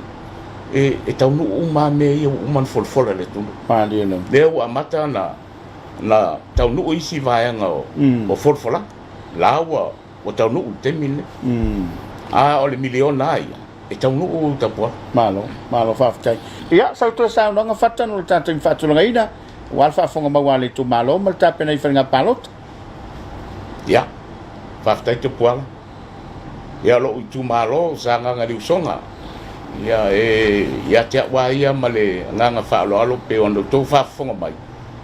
E tau nu uma me ia uman folfola le tunu. Lea ua mata na tau nu isi vaenga o folfola. La ua o tau nu te mine. O le miliona ia. E tau nu tapua.
Malo whaftai. Ia, sau tua sao nonga whata no le tātou i whatulanga ina. Wal whafonga mawale tu malo, mal tāpena i wharinga palot.
Ia, whaftai te puala. Ia lo i tu malo, sa nganga riusonga. Ia te awa ia ma le nganga whaalo alo pe ono tau whafonga mai.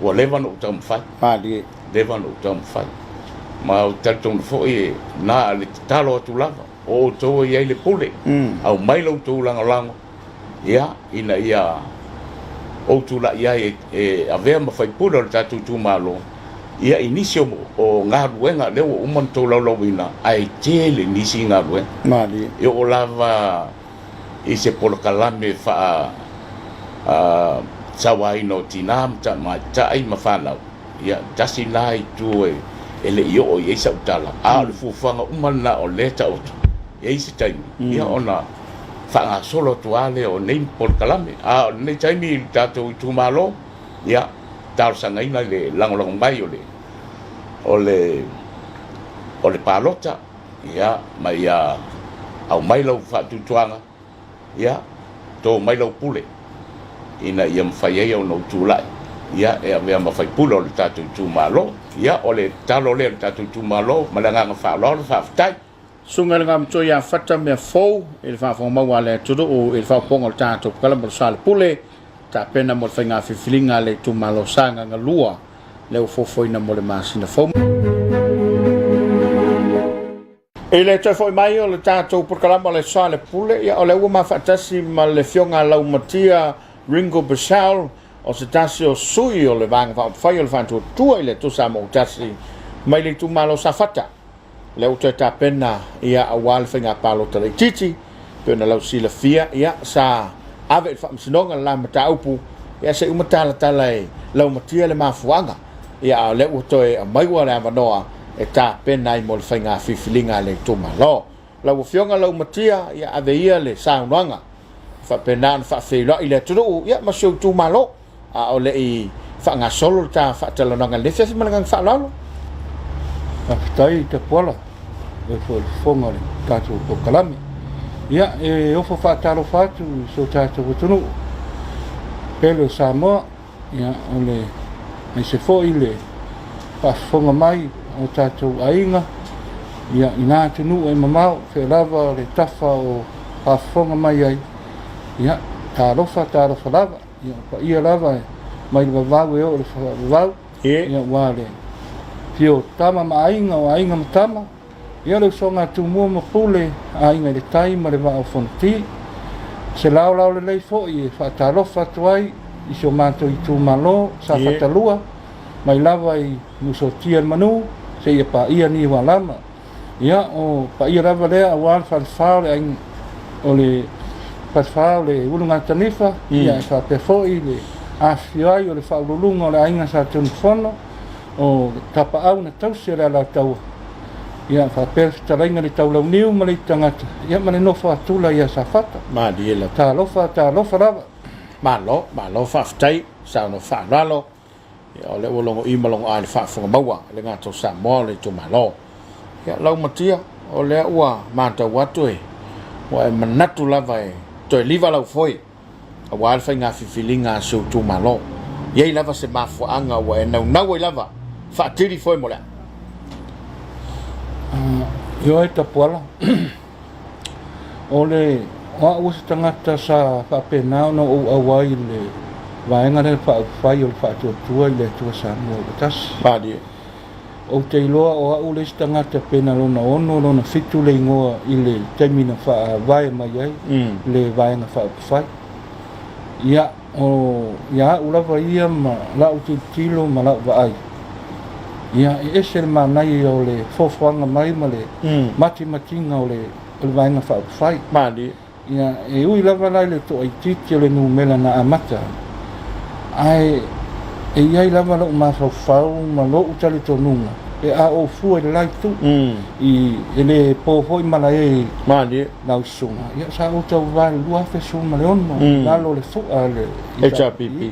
Ua lewa no utau mwhai. Lewa no utau mwhai. Ma o tautonu fo e na le talo atu lava. O tau ia i le pule. Au mai lau tau lango. Ia, ina ia o tula ia e avea mawhai pula o tatu tu malo. Ia inisio o ngā ruenga leo uman tau lau ina ai tele nisi ngā ruenga. Ia o lava i se polokalame wha sawa ino tina ma tai ma whanau. Ia tasi nai tu e le i o i eisa utala. Le fufanga umana o leta otu. Ia isi taimi. Ia ona whanga solo tuale o nei polokalame. Nei taimi tātou i tūmalo. Ia tau sanga ina le langolango mai o le palota. Ia ma ia au mai lau whatutuanga. Ia tō mai lau pule. Ina ia mwhai ei au nau tūlai. Ia e avea mawhai pule o le tātou i tūmalo. Ia o le talo le tātou i tūmalo. Ma le nganga whaaloa le whaftai.
Sunga ngam to ya fata me fo il fa fo mawa le tudo o il fa pongo tanto kala mo Soalepule ta pena mo fainga filinga le tu malo sanga nga lua le fo fo ina mo le masina fo ele te foi mai o le tanto por kala mo le Soalepule ya o le uma fatasi ma le fionga la umatia ringo besal o se tasio sui o le vanga fa fai o fanto tu ile tu samo tasi mai le tu malo safata le o te pena ia awal whainga palo tala i titi pena lau sila fia ia sa ave i whaamsinonga la mata upu ia se umatala tala e lau matia le mafuanga ia le o toe a maiwa le amanoa e ta pena i mo le whainga fifilinga le tuma lo lau fionga lau matia ia ave ia le saunoanga wha pena wha whila i le turu ia masio tuma lo o le i whaanga solo ta wha talananga le fiasi malangang wha lalo
tai te pola e fonga le tātou po kalame. Ia, e ofo whātaro whātu so tātou tunu. Pelo Samoa, ia, o le, mai se fo i le whafonga mai o tātou ainga. Ia, i nā tunu e mamau, whe lava le tafa o whafonga mai ai. Ia, tārofa lava. Ia, pa ia lava e mai le wawau e o le wawau. Ia, wā le pio tama ma ainga o ainga ma tama. Ia le songa tu mua ma pule ainga le tai ma le wao fonti. Se lau le lei fo i whaatarofa tuai i so mātou i tū malo sa whatalua. Mai lava i muso tia manu se ia pa ia ni walama. Ia o pa ia lava lea a wān whalwhao le ainga o le whalwhao le urunga tanifa. Ia e whapefo i le awhiai o le whaululunga o le ainga sa tūnfono. O tapa au na tausi rea la tau. Ia whapefitarainga le tau lau niu ma le tangata. Ia ma le nofa atula ia sa fata.
Ma diela.
Tā lofa rava.
Ma lo whaftai, sa no whanalo. Ia o le ulongo i malongo ai le whafonga maua, le ngato Samoa le tu malo. Ia lau matia, o le ua manta watu e. Wa e manatu lava e, toi liva lau foi. A wa alfa ngā whiwhilinga su tu malo. Ia i lava se mafuanga wa e nau i lava. Whaatiri foi mo lea.
Yo e tapuala. ole wa us tangata sa fa pena no o awai le vai ngare fa fai o fa tu le tu Samoa tas
Padi.
o te loa o ule tangata pena lona ono lona fitu le ngoa i le temina fa vai mai ai le vai nga fa fai ia o ia ulava ia ma la uti tilo ma la vai ia e ese ma nai o le fofoanga mai ma le mati matinga o le vai nga fa fai
Padi.
ia e ui lava lai le to ai titi o le numela na amata ai e iai lava lo ma fau ma lo utale tonunga e a o fu e lai tu i ele po foi mala e
Madi.
na sunga ia sa o tau vai lua fe sunga le ono na lo le fu ale
HRPP.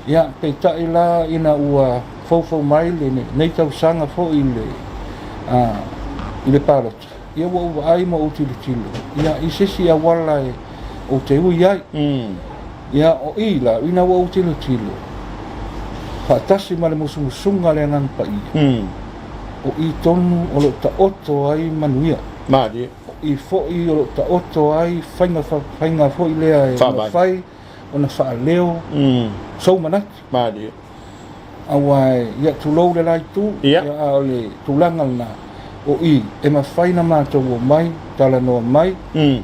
ia pe ta ila ina ua fo mai le nei tau sanga fo i le parot ia wo ai mo utile tilo ia i sesi a wala e o te ui ai ia o ila ina wo utile tilo fatasi male musunga le nan pa i o i tonu o lo ta oto ai manuia
Madi.
i fo i o lo ta oto ai fainga fo i lea e fai o na fa leo so manat
Madi.
awai ia tu lo le lai tu ia le tulanga na o i e ma fai na mato o mai tala no mai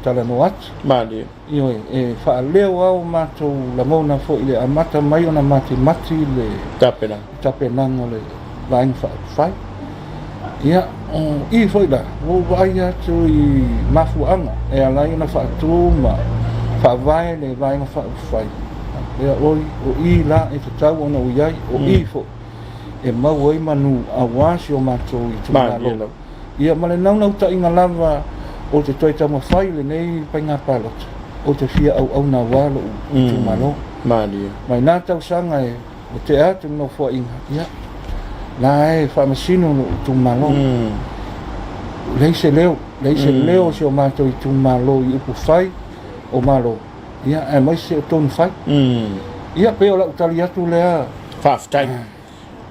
tala no at
Madi.
io e fa leo au mato la mona fo i le amata mai ona mati le tapena o le vain fai ia i foi da o vai atu i mafuanga e alai na fa tu ma fa vai le vai fa fai ia o i la e te tau ona uiai o i fo e mau ai manu awasi o mato i tu malo ia male nau ta inga lava o te toi tama fai le nei painga palot o te fia au na walo i tu malo
Madi.
mai nā tau sanga e o te atu no fo inga ia la e Faamisino no tu malo leise leo se o mato i tu malo i upu fai o malo ia e mai se o tonu fai ia pe o la utali atu lea
Faftai.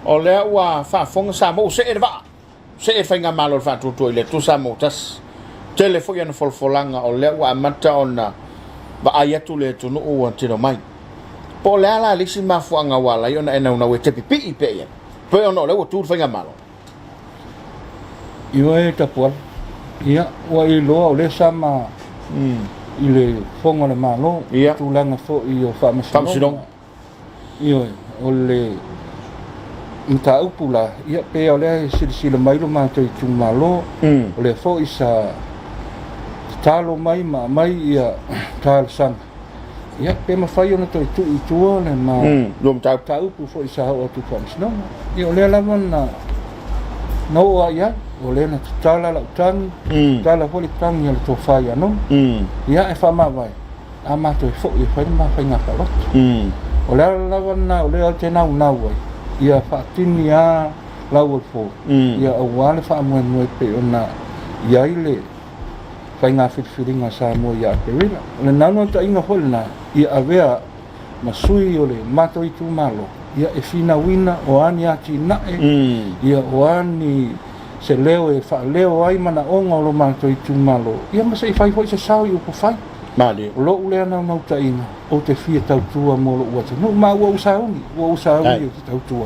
O lea ua fafonga Samoa se e va. Se e fainga malo fa tu le tu Samoa tas. Tele foi ana folfolanga o lea ua mata ona va ai atu le tu no ua tino mai. Po lea la lisi mafuanga wala iona e nauna we te pipi i pe ia. Pe ona le ua tu fainga malo.
Ia e tapual ia ua i loa o le sama i le fonga le malo tulanga fo i o Faamisino ia o le mta upula ia pe o le sila mai lo mato i tu malo o le fo i sa talo mai ia tal sang ia pe ma fai ona to i tu le ma
lom ta
upu fo i sa o tu Faamisino ia o le lavan na no ia o le na tala la tang tala fo le tang ia le to fai ano ia e fa ma vai ama to fo i fa ma fa nga palot o le lavan na o le te nau ai ia fatini a lau fo ia awale fa mo no pe ona ia ile fa nga firinga sa mo ia pe rila le nano ta inga holna ia avea masui o le mato i tu malo ia e fina wina o ani ati na ia o ani se leo e fa leo ai mana onga o lo mato i tu malo ia ma se fai foi se sao i upo fai
Madi.
o lo ule ana no ta inga o te fia tau tua mo lo ua no ma ua usauni o te tau tua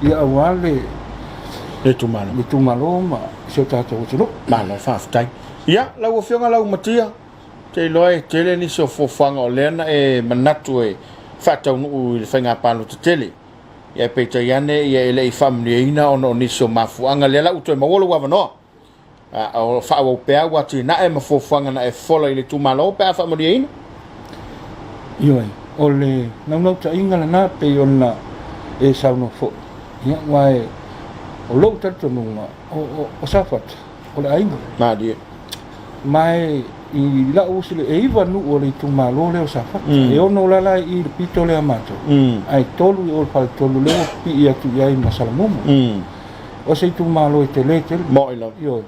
ia awale
le tu
malo ma se tata o tino
malo faftai ia la ua fionga la matia te loe tele ni so fofanga o lena e manatu e fatau no i fainga palo te tele ia pe te yane ia ele i family ono ni so mafuanga le la uto e mawolo wa no o fa o pe wa ti na e mafofanga na e fola ile tu malo pe family ina
io o le no ta inga na pe ona e sa no fo ia wai o lo tatu nunga o safat o le ainga
Madi.
mai i la usile e iva nu o le tu malo le o safat e ono la la i pito le amato ai tolu o fa tolu le pi ia tu ia i masalamumu o se tu malo e tele
mo ilo
io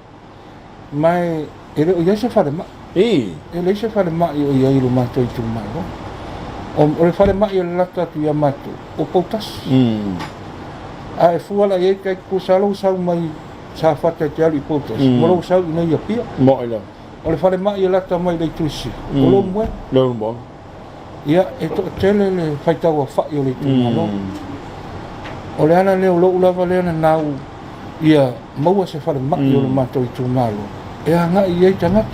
mai e le o ia se fa ma e le se fa ma io ia i lo mato i tu malo o le fa ma ia la tu ia mato o potas ai fuala e kai ku salo sa mai sa fata te ali potas mo lo sa nei ia pia
mo ilo
o le fale mai la ta mai le tusi o lo mo
lo mo
ia e to tele le fai tau fa yo le tu malo o le ana le lo la vale na nau ia mau se fale mai yo le mato i tu malo e anga ia tanga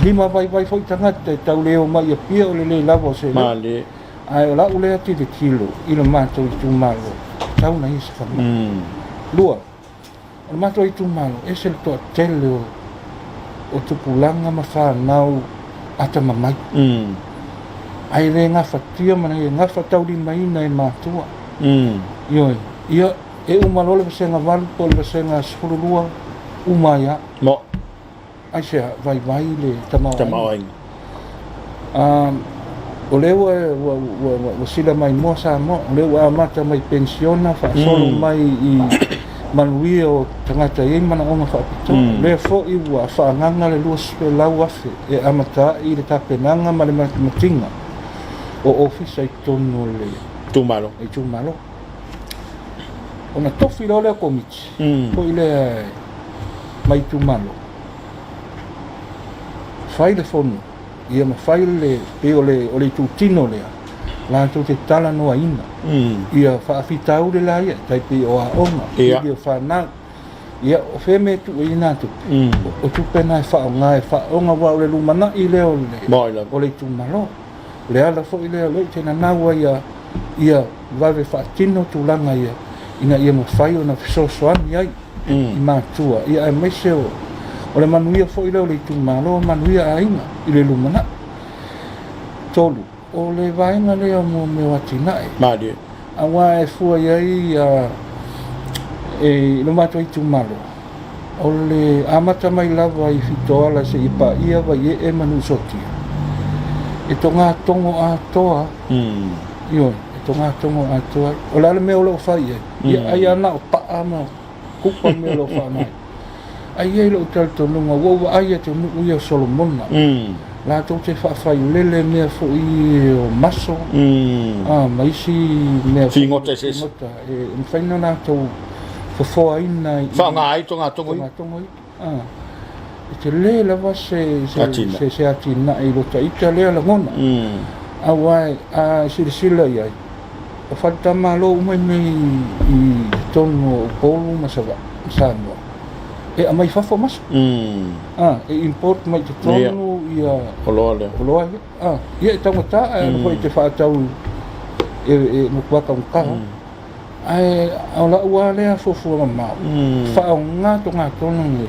lima vai foi tanga te tau le o mai pia o le lavo se
male
ai la ule ati de kilo i le mato i tu malo tau na isa fa lua o mato i tu malo e se to tele o tu pulanga ma fa nau ata mamai ai le nga fatia mana nga fatau di mai nei matua yo ia e uma lole se nga val po le se nga sfulua umaya
mo
ai se vai le tamau
ai
o le wa sila mai mo sa mo le wa mata mai pensiona fa solo mai i manuio tangata e mana ona fa pito le fo i wa fa nganga le luas pe lau afe e amata i le tapenanga ma le matinga o office ai tono le
tu malo
ona tofi lo le komiti ko ile mai tu malo fai le fono ia ma fai le pe o le tu tino le la tu te tala no aina ia fa fitau le la ia tai pe o a ona ia fa na ia o feme tu ina tu o tu pena fa nga fa onga wa le lumana i le o le tu malo le ala fo ile le tena nawa ia vai fa tino tu langa ia ina ia mo fai ona so soan ia i matua ia e meseo o le manuia fo ile le tu malo manuia ainga i le lumana tolu o le vainga le mo me watina e
mali
awa e fu ia e no mato i tu malo o le amata mai lava i fitoala se ipa ia vai e manu sotia e tonga tongo a toa io e tonga tongo a toa o la me o lo fai ia ai ana o pa ama kupa me lo fa mai ai e lo tal to lunga wo ai te mu ia solomona la to te fa fai lele me fo i o maso mai si me
fingo te se
e fai na to fo ai na
fa ngai tonga tongo
te le lava se atina i lo taita le la ngona awai a sila ia o falta malo mai i tono polo masava Samoa e mai fafo mas e import mai te tono ia oloa ia tangata e foi te fatau e no kwaka un kaho ai ola ua le fofu ma fa nga tonga tono ni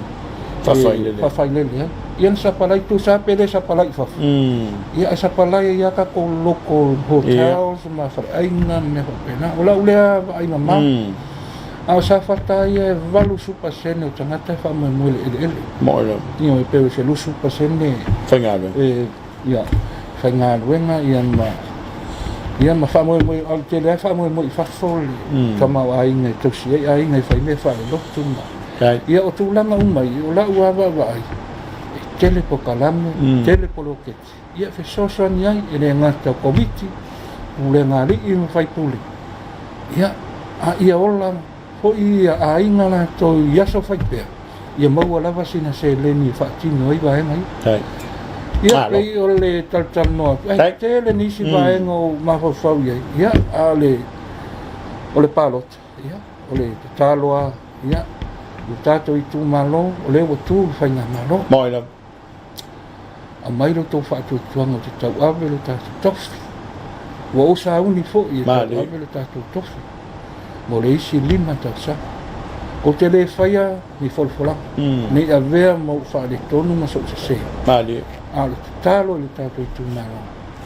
fa fai lele ia sa palai tu sa pele sa palai fa ia sa palai ia ka ko local hotels ma fa aina me fa pena ola ule ai mama a sa fata ia valu super sene tangata fa mo ele
mola
io e pe se lu super sene
fangado
ia fangado wenga ia ma fa mo al tele fa mo fa fol kama ai ngai tu si ai ngai fa me fa lo tu ia o tu langa umai o la ua vai tele po kalame tele po loketi ia fe soso ni ai ele ngata komiti ule ngari i fai puli ia ia ola fo ia ainga la to ia so fai pe ia mau lava sina se leni fa tino i vai mai ia pe ole tal no tele ni si vai ngo ma fo ia ale ole palot ia ole taloa ia o tato i tu malo o le o tu fai nga malo
moila
a mai lo to fa tu tuanga te tau ave lo tato tofi o sa uni fo i ave lo tato tofi mo le isi lima tau sa o te le faia ni folfola ni avea mo fa le tonu ma so se
mali
a lo talo le tato i tu malo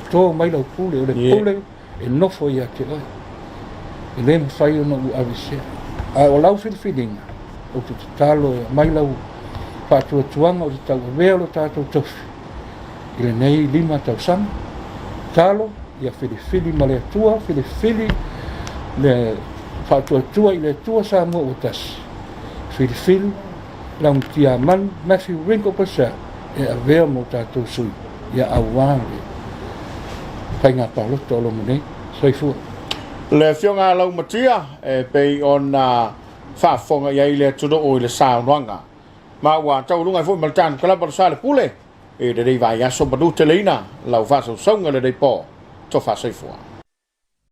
to mai lo pule o le pule e no fo ia ke oi e le fai no avise a o lau filfilinga o te talo mai lau patuatuanga o te tau avea lo tātou tofi i le nei lima tau sang talo ia filifili ma le atua filifili le patuatua i le atua Samoa o tasi filifili lau tia man Matthew Rinko Pasa e avea mo tātou sui ia awale pai ngā paloto o lo munei soifua
le fionga lau matia e pei ona whaafonga ia i le tudo o i le Samoanga. Ma ua tau lunga fo maltan kala par Soalepule. e le dei vai aso manu te leina lau fa so songa le dei po to fa sai fua